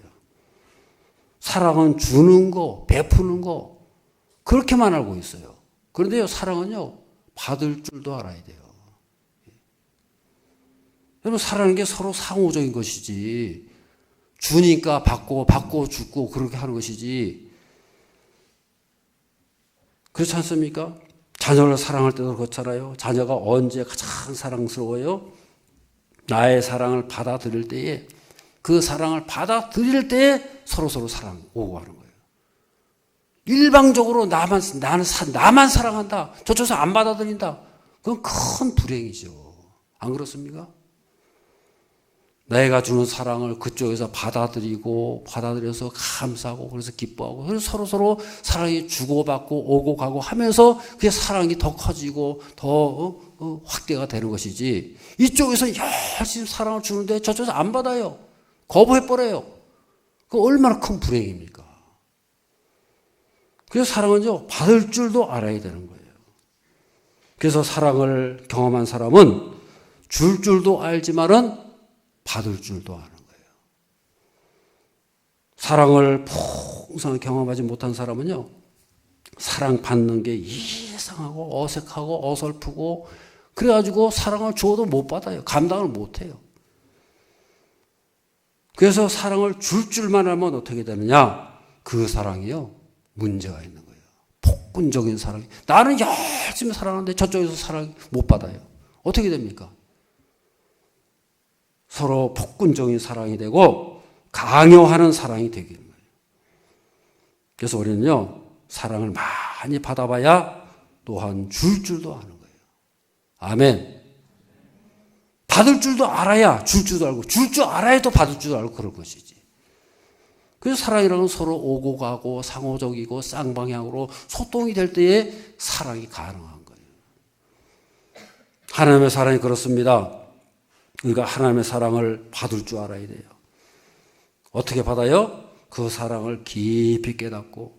사랑은 주는 거, 베푸는 거 그렇게만 알고 있어요. 그런데요 사랑은요 받을 줄도 알아야 돼요. 여러분 사랑하는 게 서로 상호적인 것이지 주니까 받고 죽고 그렇게 하는 것이지 그렇지 않습니까? 자녀를 사랑할 때도 그렇잖아요. 자녀가 언제 가장 사랑스러워요? 나의 사랑을 받아들일 때에 그 사랑을 받아들일 때에 서로 사랑 오고 가는 거예요. 일방적으로 나만 사랑한다. 저쪽에서 안 받아들인다. 그건 큰 불행이죠. 안 그렇습니까? 내가 주는 사랑을 그쪽에서 받아들여서 감사하고 그래서 기뻐하고 그래서 서로 사랑이 주고받고 오고 가고 하면서 그게 사랑이 더 커지고 더 확대가 되는 것이지, 이쪽에서 열심히 사랑을 주는데 저쪽에서 안 받아요. 거부해버려요. 그 얼마나 큰 불행입니까? 그래서 사랑은요, 받을 줄도 알아야 되는 거예요. 그래서 사랑을 경험한 사람은 줄 줄도 알지만은 받을 줄도 아는 거예요. 사랑을 풍성하게 경험하지 못한 사람은요, 사랑받는 게 이상하고 어색하고 어설프고 그래가지고 사랑을 줘도 못 받아요. 감당을 못 해요. 그래서 사랑을 줄 줄만 알면 어떻게 되느냐? 그 사랑이요, 문제가 있는 거예요. 폭군적인 사랑이. 나는 열심히 사랑하는데 저쪽에서 사랑 못 받아요. 어떻게 됩니까? 서로 폭군적인 사랑이 되고 강요하는 사랑이 되게 되는 거예요. 그래서 우리는요, 사랑을 많이 받아봐야 또한 줄 줄도 아는 거예요. 아멘. 받을 줄도 알아야 줄 줄도 알고, 줄 줄 알아야 또 받을 줄도 알고 그럴 것이지. 그래서 사랑이라는 건 서로 오고 가고 상호적이고 쌍방향으로 소통이 될 때에 사랑이 가능한 거예요. 하나님의 사랑이 그렇습니다. 우리가 하나님의 사랑을 받을 줄 알아야 돼요. 어떻게 받아요? 그 사랑을 깊이 깨닫고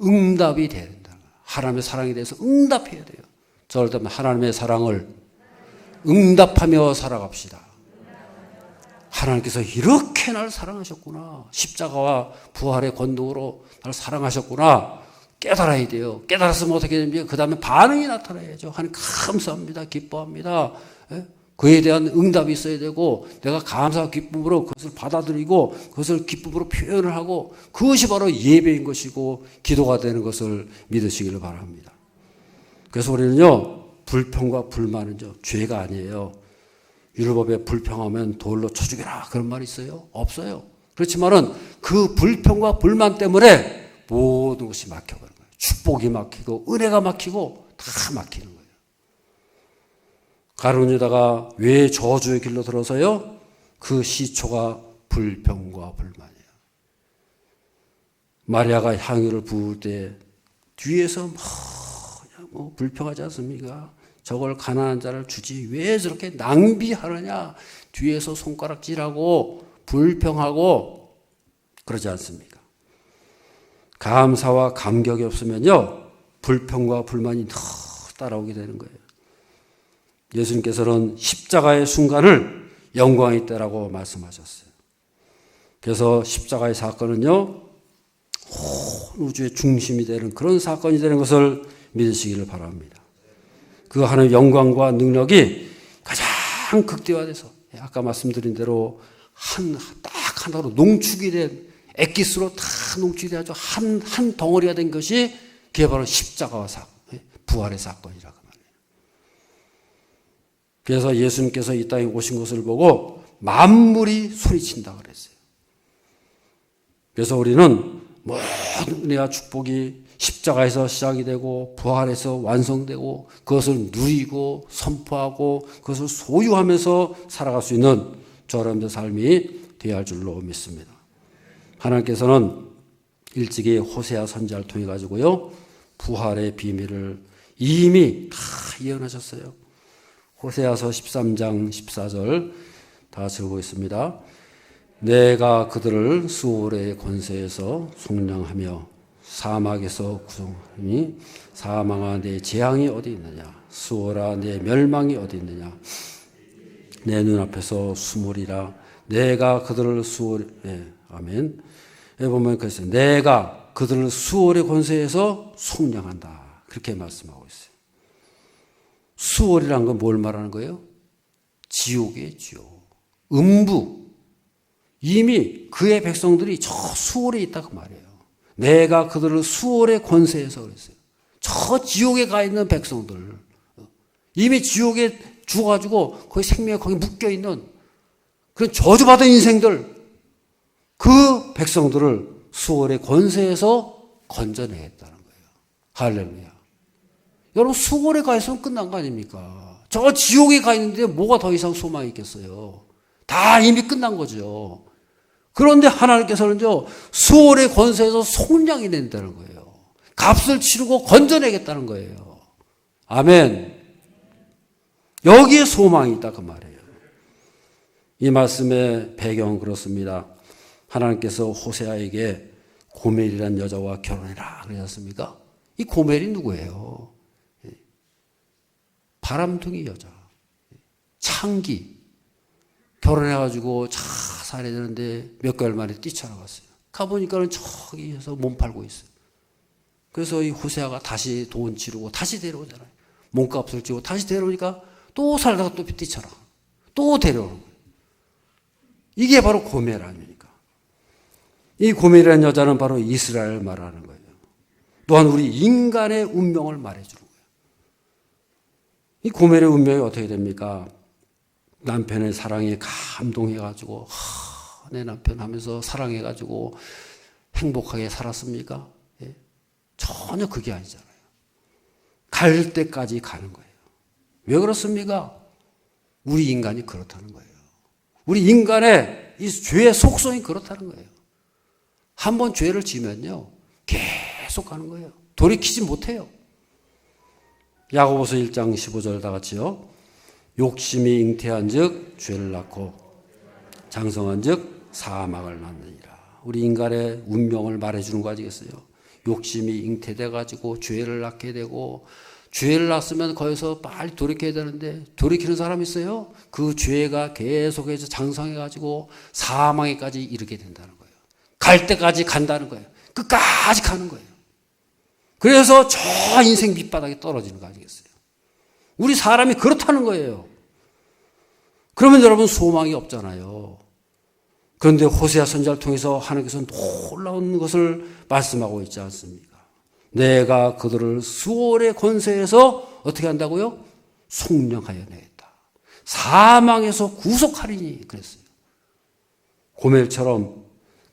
응답이 돼야 된다. 하나님의 사랑에 대해서 응답해야 돼요. 저럴 때면 하나님의 사랑을 응답하며 살아갑시다. 하나님께서 이렇게 날 사랑하셨구나. 십자가와 부활의 권능으로 날 사랑하셨구나. 깨달아야 돼요. 깨달았으면 어떻게 됩니까? 그 다음에 반응이 나타나야죠. 하나님 감사합니다. 기뻐합니다. 그에 대한 응답이 있어야 되고, 내가 감사와 기쁨으로 그것을 받아들이고 그것을 기쁨으로 표현을 하고, 그것이 바로 예배인 것이고 기도가 되는 것을 믿으시기를 바랍니다. 그래서 우리는요, 불평과 불만은요, 죄가 아니에요. 율법에 불평하면 돌로 쳐 죽여라 그런 말이 있어요? 없어요. 그렇지만은 그 불평과 불만 때문에 모든 것이 막혀가는 거예요. 축복이 막히고 은혜가 막히고 다 막히는 거예요. 가룟 유다가 왜 저주의 길로 들어서요? 그 시초가 불평과 불만이에요. 마리아가 향유를 부을 때 뒤에서 불평하지 않습니까? 저걸 가난한 자를 주지 왜 저렇게 낭비하느냐? 뒤에서 손가락질하고 불평하고 그러지 않습니까? 감사와 감격이 없으면요, 불평과 불만이 더 따라오게 되는 거예요. 예수님께서는 십자가의 순간을 영광의 때라고 말씀하셨어요. 그래서 십자가의 사건은요, 온 우주의 중심이 되는 그런 사건이 되는 것을 믿으시기를 바랍니다. 그 하나님의 영광과 능력이 가장 극대화돼서 아까 말씀드린 대로 딱 하나로 농축이 된 엑기스로 다 농축이 돼서 한 덩어리가 된 것이 그게 바로 십자가와 부활의 사건이라고 말해요. 그래서 예수님께서 이 땅에 오신 것을 보고 만물이 소리친다 그랬어요. 그래서 우리는 모든 은혜와 축복이 십자가에서 시작이 되고 부활에서 완성되고 그것을 누리고 선포하고 그것을 소유하면서 살아갈 수 있는 저런 삶이 되어야 할 줄로 믿습니다. 하나님께서는 일찍이 호세아 선지자를 통해 가지고요, 부활의 비밀을 이미 다 예언하셨어요. 호세아서 13장 14절 다 같이 읽어보겠습니다. 내가 그들을 수월의 권세에서 속량하며 사막에서 구성하니 사망아 내 재앙이 어디 있느냐, 수월아 내 멸망이 어디 있느냐, 내 눈앞에서 숨으리라. 내가 그들을 아멘. 여기 보면 그랬어요. 내가 그들을 수월의 권세에서 속량한다 그렇게 말씀하고 있어요. 수월이란 건 뭘 말하는 거예요? 지옥이에요. 지옥. 음부. 이미 그의 백성들이 저 수월에 있다고 말해요. 내가 그들을 수월의 권세에서 그랬어요. 저 지옥에 가 있는 백성들, 이미 지옥에 죽어가지고 거기 생명이 거기 묶여있는 그런 저주받은 인생들, 그 백성들을 수월의 권세에서 건져내겠다는 거예요. 할렐루야. 여러분, 수월에 가 있으면 끝난 거 아닙니까? 저 지옥에 가 있는데 뭐가 더 이상 소망이 있겠어요? 다 이미 끝난 거죠. 그런데 하나님께서는요, 수월의 권세에서 속량이 된다는 거예요. 값을 치르고 건져내겠다는 거예요. 아멘. 여기에 소망이 있다 그 말이에요. 이 말씀의 배경은 그렇습니다. 하나님께서 호세아에게 고멜이라는 여자와 결혼해라 그러셨습니까? 이 고멜이 누구예요? 바람둥이 여자, 창기. 결혼해가지고 잘 살아야 되는데 몇 개월 만에 뛰쳐나갔어요. 가보니까는 저기에서 몸 팔고 있어요. 그래서 이 호세아가 다시 돈 지르고 다시 데려오잖아요. 몸값을 지고 다시 데려오니까 또 살다가 또 뛰쳐나가. 또 데려오는 거예요. 이게 바로 고멜 아닙니까? 이 고멜이라는 여자는 바로 이스라엘을 말하는 거예요. 또한 우리 인간의 운명을 말해주는 거예요. 이 고멜의 운명이 어떻게 됩니까? 남편의 사랑에 감동해가지고 내 남편 하면서 사랑해가지고 행복하게 살았습니까? 예? 전혀 그게 아니잖아요. 갈 때까지 가는 거예요. 왜 그렇습니까? 우리 인간이 그렇다는 거예요. 우리 인간의 이 죄의 속성이 그렇다는 거예요. 한번 죄를 지면요 계속 가는 거예요. 돌이키지 못해요. 야고보서 1장 15절 다 같이요. 욕심이 잉태한 즉 죄를 낳고 장성한 즉 사망을 낳느니라. 우리 인간의 운명을 말해주는 거 아니겠어요? 욕심이 잉태돼 가지고 죄를 낳게 되고, 죄를 낳았으면 거기서 빨리 돌이켜야 되는데 돌이키는 사람이 있어요? 그 죄가 계속해서 장성해 가지고 사망에까지 이르게 된다는 거예요. 갈 때까지 간다는 거예요. 끝까지 가는 거예요. 그래서 저 인생 밑바닥에 떨어지는 거 아니겠어요? 우리 사람이 그렇다는 거예요. 그러면 여러분 소망이 없잖아요. 그런데 호세아 선지자를 통해서 하나님께서 놀라운 것을 말씀하고 있지 않습니까? 내가 그들을 수월의 권세에서 어떻게 한다고요? 속량하여 내겠다. 사망에서 구속하리니 그랬어요. 고멜처럼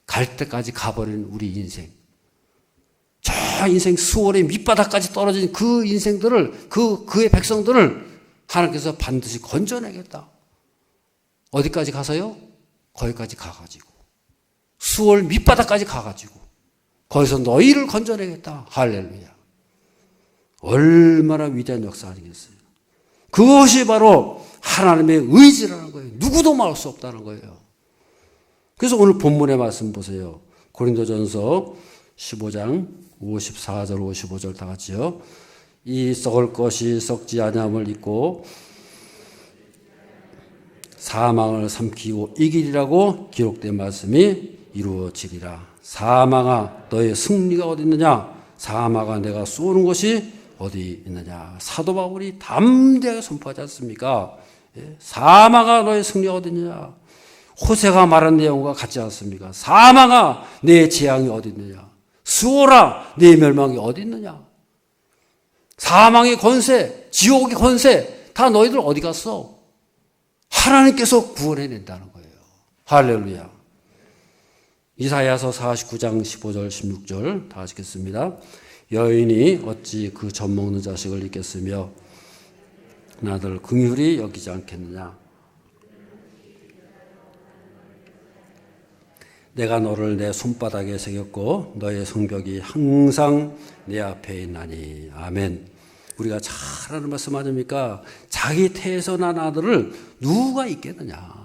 갈 때까지 가버린 우리 인생, 저 인생 수월의 밑바닥까지 떨어진 그 인생들을, 그의 백성들을 하나님께서 반드시 건져내겠다. 어디까지 가서요? 거기까지 가가지고 수월 밑바닥까지 가가지고 거기서 너희를 건져내겠다. 할렐루야. 얼마나 위대한 역사 아니겠어요? 그것이 바로 하나님의 의지라는 거예요. 누구도 막을 수 없다는 거예요. 그래서 오늘 본문의 말씀 보세요. 고린도전서 15장 54절 55절 다 같이요. 이 썩을 것이 썩지 아니함을 잊고 사망을 삼키고 이기리라고 기록된 말씀이 이루어지리라. 사망아 너의 승리가 어디 있느냐? 사망아 내가 쏘는 것이 어디 있느냐? 사도 바울이 담대하게 선포하지 않습니까? 사망아 너의 승리가 어디 있느냐? 호세가 말한 내용과 같지 않습니까? 사망아 내 재앙이 어디 있느냐? 수호라 내 멸망이 어디 있느냐? 사망의 권세, 지옥의 권세 다 너희들 어디 갔어? 하나님께서 구원해낸다는 거예요. 할렐루야. 이사야서 49장 15절 16절 다 하시겠습니다. 여인이 어찌 그 젖 먹는 자식을 잊겠으며 나들 긍휼히 여기지 않겠느냐. 내가 너를 내 손바닥에 새겼고 너의 성벽이 항상 내 앞에 있나니. 아멘. 우리가 잘 아는 말씀 아닙니까? 자기 태에서 난 아들을 누가 있겠느냐.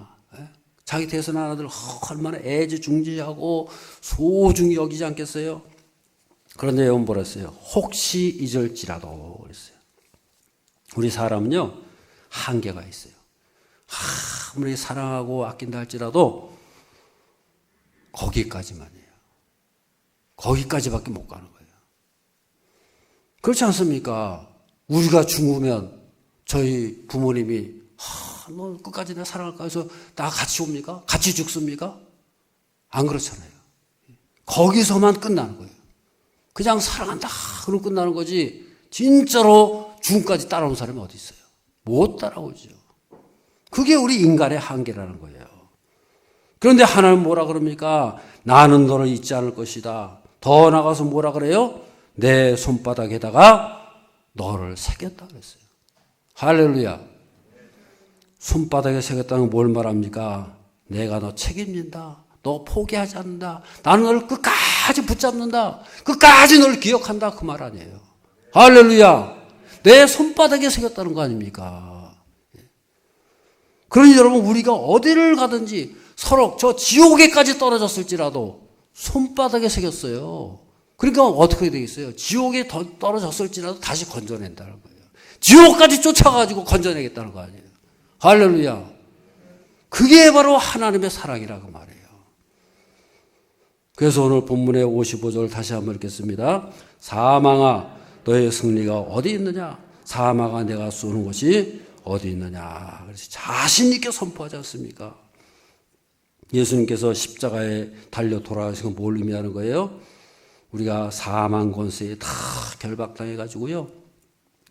자기 태에서 난 아들을 얼마나 애지중지하고 소중히 여기지 않겠어요? 그런데 여러분 뭐라 했어요? 혹시 잊을지라도 그랬어요. 우리 사람은요 한계가 있어요. 아무리 사랑하고 아낀다 할지라도 거기까지만이에요. 거기까지밖에 못 가는 거예요. 그렇지 않습니까? 우리가 죽으면 저희 부모님이 너 끝까지 내 사랑할까 해서 나 같이 옵니까? 같이 죽습니까? 안 그렇잖아요. 거기서만 끝나는 거예요. 그냥 사랑한다 그러고 끝나는 거지 진짜로 죽음까지 따라온 사람이 어디 있어요? 못 따라오죠. 그게 우리 인간의 한계라는 거예요. 그런데 하나님 뭐라 그럽니까? 나는 너를 잊지 않을 것이다. 더 나가서 뭐라 그래요? 내 손바닥에다가 너를 새겼다 그랬어요. 할렐루야. 손바닥에 새겼다는 걸 뭘 말합니까? 내가 너 책임진다. 너 포기하지 않는다. 나는 너를 끝까지 붙잡는다. 끝까지 너를 기억한다. 그 말 아니에요. 할렐루야. 내 손바닥에 새겼다는 거 아닙니까? 그러니 여러분, 우리가 어디를 가든지 서로 저 지옥에까지 떨어졌을지라도 손바닥에 새겼어요. 그러니까 어떻게 되겠어요? 지옥에 떨어졌을지라도 다시 건져낸다는 거예요. 지옥까지 쫓아가지고 건져내겠다는 거 아니에요. 할렐루야. 그게 바로 하나님의 사랑이라고 말해요. 그래서 오늘 본문의 55절 다시 한번 읽겠습니다. 사망아 너의 승리가 어디 있느냐? 사망아 내가 쏘는 것이 어디 있느냐? 그래서 자신 있게 선포하지 않습니까? 예수님께서 십자가에 달려 돌아가신 건 뭘 의미하는 거예요? 우리가 사망 권세에 다 결박당해 가지고요,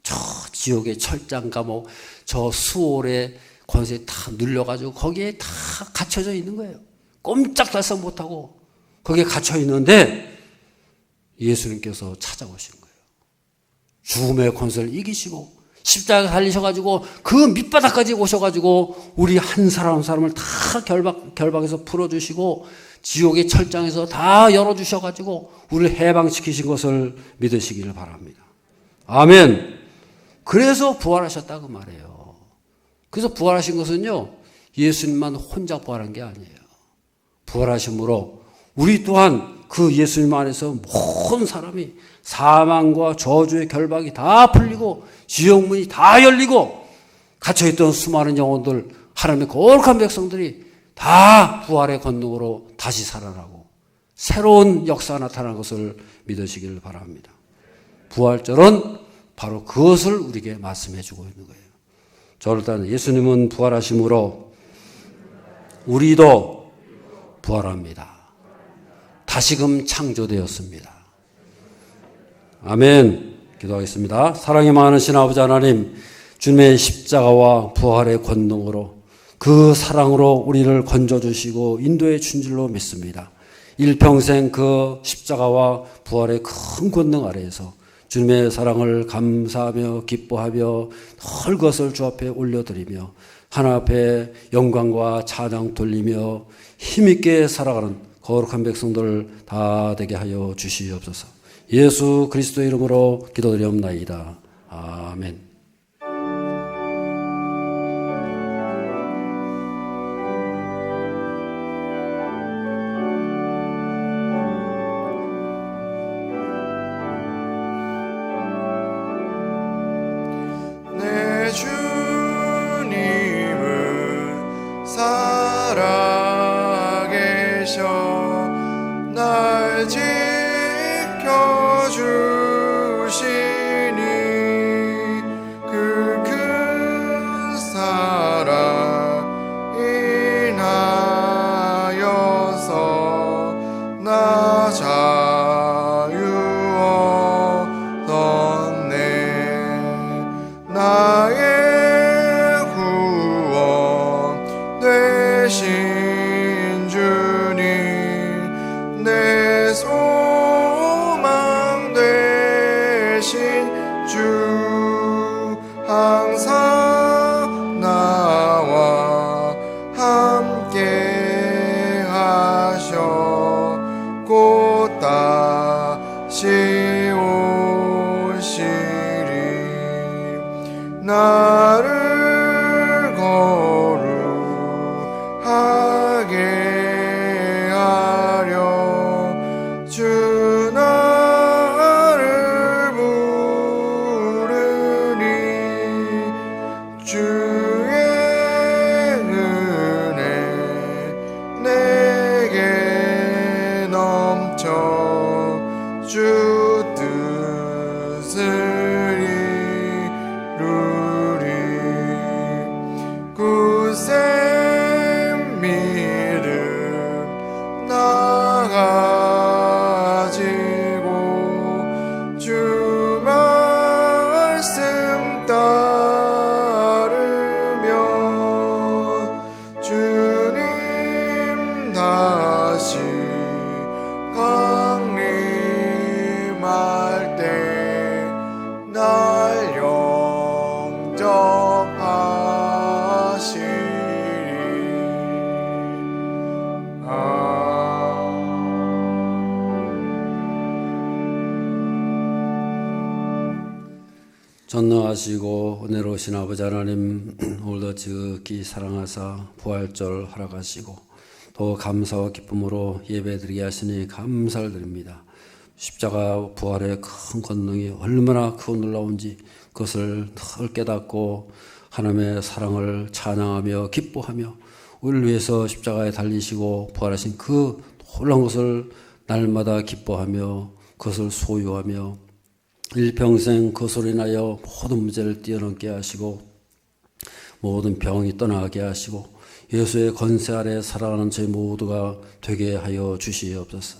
저 지옥의 철장 감옥, 저 수월의 권세에 다 눌려가지고 거기에 다 갇혀져 있는 거예요. 꼼짝달싹 못하고 거기에 갇혀 있는데 예수님께서 찾아오신 거예요. 죽음의 권세를 이기시고 십자가에 달리셔가지고 그 밑바닥까지 오셔가지고 우리 한 사람 한 사람을 다 결박에서 풀어주시고 지옥의 철장에서 다 열어주셔가지고 우리를 해방시키신 것을 믿으시기를 바랍니다. 아멘. 그래서 부활하셨다고 말해요. 그래서 부활하신 것은요, 예수님만 혼자 부활한 게 아니에요. 부활하심으로 우리 또한 그 예수님 안에서 모든 사람이 사망과 저주의 결박이 다 풀리고 지옥문이 다 열리고 갇혀있던 수많은 영혼들, 하나님의 거룩한 백성들이 다 부활의 권능으로 다시 살아나고 새로운 역사가 나타나는 것을 믿으시기를 바랍니다. 부활절은 바로 그것을 우리에게 말씀해 주고 있는 거예요. 저를 따르는 예수님은 부활하심으로 우리도 부활합니다. 다시금 창조되었습니다. 아멘. 기도하겠습니다. 사랑이 많으신 아버지 하나님, 주님의 십자가와 부활의 권능으로 그 사랑으로 우리를 건져주시고 인도해 준 줄로 믿습니다. 일평생 그 십자가와 부활의 큰 권능 아래에서 주님의 사랑을 감사하며 기뻐하며 늘 그것을 주 앞에 올려드리며 하나 앞에 영광과 찬양 돌리며 힘있게 살아가는 거룩한 백성들 다 되게 하여 주시옵소서. 예수 그리스도의 이름으로 기도드리옵나이다. 아멘. 내 주님은 살아계셔 날 지켜주시니 그 큰 사랑 인하여서 나 자유 얻었네. 나의 구원 되신 주님, 내 소망 되신 주, 항상 나와 함께 하셔 곧 다시 오시리. 나를 거룩하게 하려 주 나를 부르니 주의 은혜 내게 넘쳐 주 뜻을 굳센 믿음 나가지고 주 말씀 따르며 주님 다시 강림할 때 날 영접하시리. 전능하시고 은혜로우신 아버지 하나님, 오늘도 지극히 사랑하사 부활절 허락하시고 또 감사와 기쁨으로 예배드리게 하시니 감사를 드립니다. 십자가 부활의 큰 권능이 얼마나 크고 놀라운지 그것을 늘 깨닫고 하나님의 사랑을 찬양하며 기뻐하며 우리를 위해서 십자가에 달리시고 부활하신 그 놀라운 것을 날마다 기뻐하며 그것을 소유하며 일평생 그것으로 인하여 모든 문제를 뛰어넘게 하시고 모든 병이 떠나게 하시고 예수의 권세 아래 살아가는 저희 모두가 되게 하여 주시옵소서.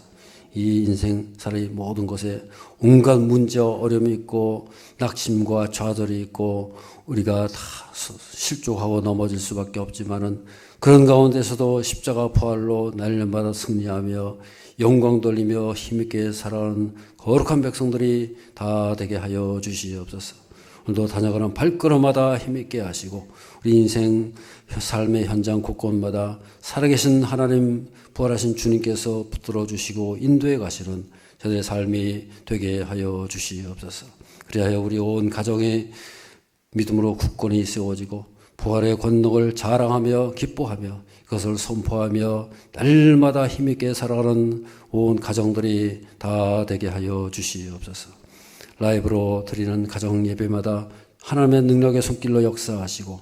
이 인생 살이 모든 것에 온갖 문제와 어려움이 있고 낙심과 좌절이 있고 우리가 다 실족하고 넘어질 수밖에 없지만은 그런 가운데서도 십자가 부활로 날마다 승리하며 영광 돌리며 힘있게 살아가는 거룩한 백성들이 다 되게 하여 주시옵소서. 오늘도 다녀가는 발걸음마다 힘있게 하시고 우리 인생 삶의 현장 곳곳마다 살아계신 하나님 부활하신 주님께서 붙들어 주시고 인도해 가시는 저들의 삶이 되게 하여 주시옵소서. 그리하여 우리 온 가정이 믿음으로 굳건히 세워지고 부활의 권능을 자랑하며 기뻐하며 그것을 선포하며 날마다 힘있게 살아가는 온 가정들이 다 되게 하여 주시옵소서. 라이브로 드리는 가정 예배마다 하나님의 능력의 손길로 역사하시고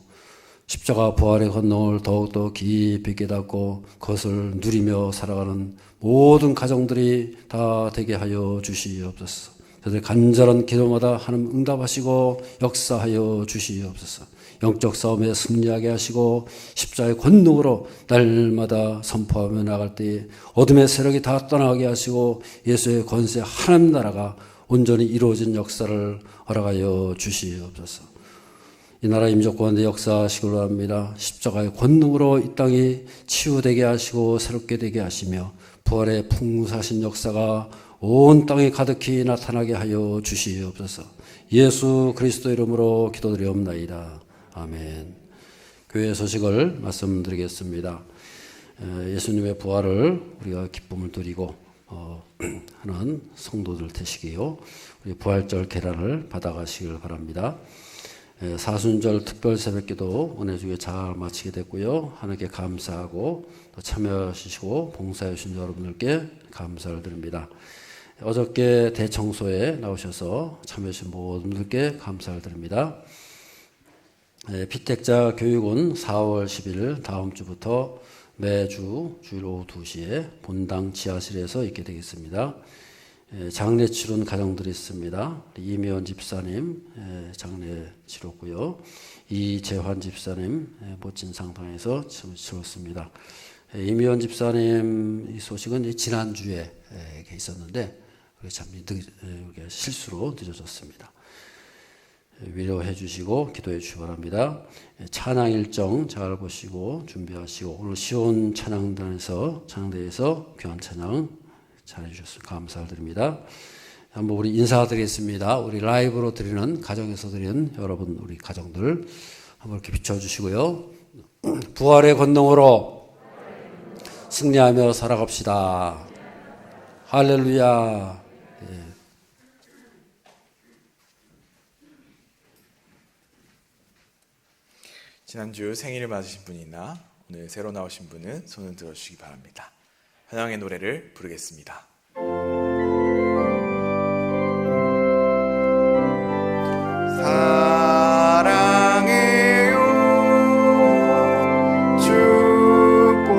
십자가 부활의 권능을 더욱더 깊이 깨닫고 그것을 누리며 살아가는 모든 가정들이 다 되게 하여 주시옵소서. 저들 간절한 기도마다 하나님 응답하시고 역사하여 주시옵소서. 영적 싸움에 승리하게 하시고 십자가의 권능으로 날마다 선포하며 나갈 때에 어둠의 세력이 다 떠나게 하시고 예수의 권세 하나님 나라가 온전히 이루어진 역사를 허락하여 주시옵소서. 이 나라 임적 가운데 역사하시기로 합니다. 십자가의 권능으로 이 땅이 치유되게 하시고 새롭게 되게 하시며 부활의 풍성하신 역사가 온 땅에 가득히 나타나게 하여 주시옵소서. 예수 그리스도 이름으로 기도드리옵나이다. 아멘. 교회 소식을 말씀드리겠습니다. 예수님의 부활을 우리가 기쁨을 드리고 하는 성도들 되시기요. 우리 부활절 계란을 받아가시길 바랍니다. 사순절 특별 새벽기도 은혜 주에 잘 마치게 됐고요. 하나님께 감사하고 또 참여하시고 봉사해 주신 여러분들께 감사를 드립니다. 어저께 대청소에 나오셔서 참여해 주신 모든 분들께 감사를 드립니다. 피택자 교육은 4월 10일 다음 주부터 매주 주일 오후 2시에 본당 지하실에서 있게 되겠습니다. 장례 치른 가정들이 있습니다. 이미연 집사님 장례 치렀고요. 이재환 집사님 멋진 상당에서 치렀습니다. 이미연 집사님 이 소식은 지난주에 있었는데 참 실수로 늦어졌습니다. 위로해 주시고 기도해 주시기 바랍니다. 찬양 일정 잘 보시고 준비하시고 오늘 시온 찬양단에서 찬양대에서 귀한 찬양 잘해 주셔서 감사를 드립니다. 한번 우리 인사드리겠습니다. 우리 라이브로 드리는 가정에서 드리는 여러분 우리 가정들 한번 이렇게 비춰주시고요. 부활의 권능으로 승리하며 살아갑시다. 할렐루야. 지난주 생일을 맞으신 분이 있나 오늘 새로 나오신 분은 손을 들어주시기 바랍니다. 환영의 노래를 부르겠습니다. 사랑해요 축복해요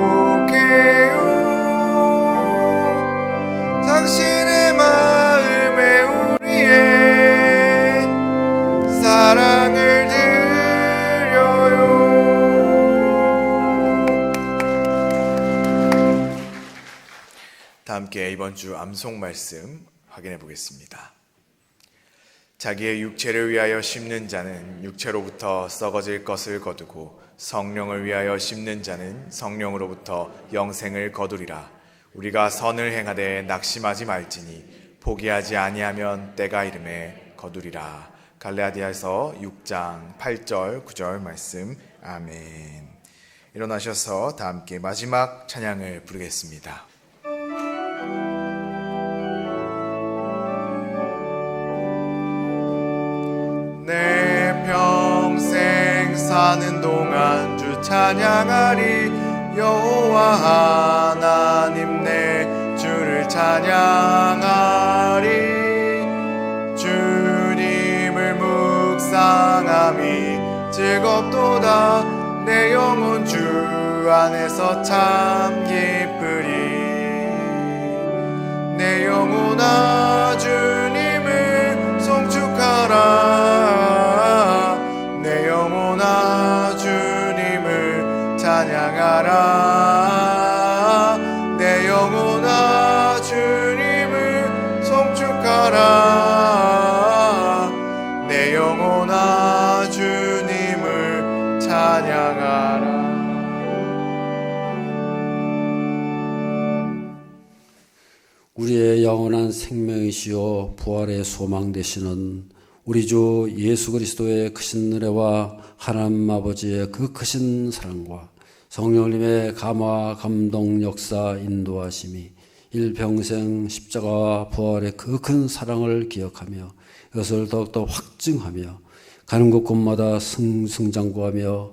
당신의 마음에 우리의 사랑을 다 함께 이번 주 암송 말씀 확인해 보겠습니다. 자기의 육체를 위하여 심는 자는 육체로부터 썩어질 것을 거두고 성령을 위하여 심는 자는 성령으로부터 영생을 거두리라. 우리가 선을 행하되 낙심하지 말지니 포기하지 아니하면 때가 이름에 거두리라. 갈라디아서 6장 8절 9절 말씀. 아멘. 일어나셔서 다 함께 마지막 찬양을 부르겠습니다. 네. 사는 동안 주 찬양하리. 여호와 하나님 내 주를 찬양하리. 주님을 묵상함이 즐겁도다. 내 영혼 주 안에서 참 기쁘리. 내 영혼아 주님을 송축하라. 내 영혼아 주님을 찬양하라. 내 영혼아 주님을 송축하라. 내 영혼아 주님을 찬양하라. 우리의 영원한 생명이시요 부활의 소망 되시는 우리 주 예수 그리스도의 크신 은혜와 하나님 아버지의 그 크신 사랑과 성령님의 감화 감동 역사 인도하심이 일평생 십자가와 부활의 그 큰 사랑을 기억하며 이것을 더욱더 확증하며 가는 곳곳마다 승승장구하며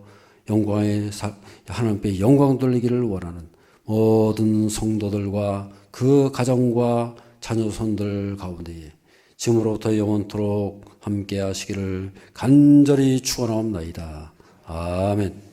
하나님께 영광 돌리기를 원하는 모든 성도들과 그 가정과 자녀손들 가운데에 지금으로부터 영원토록 함께 하시기를 간절히 축원하옵나이다. 아멘.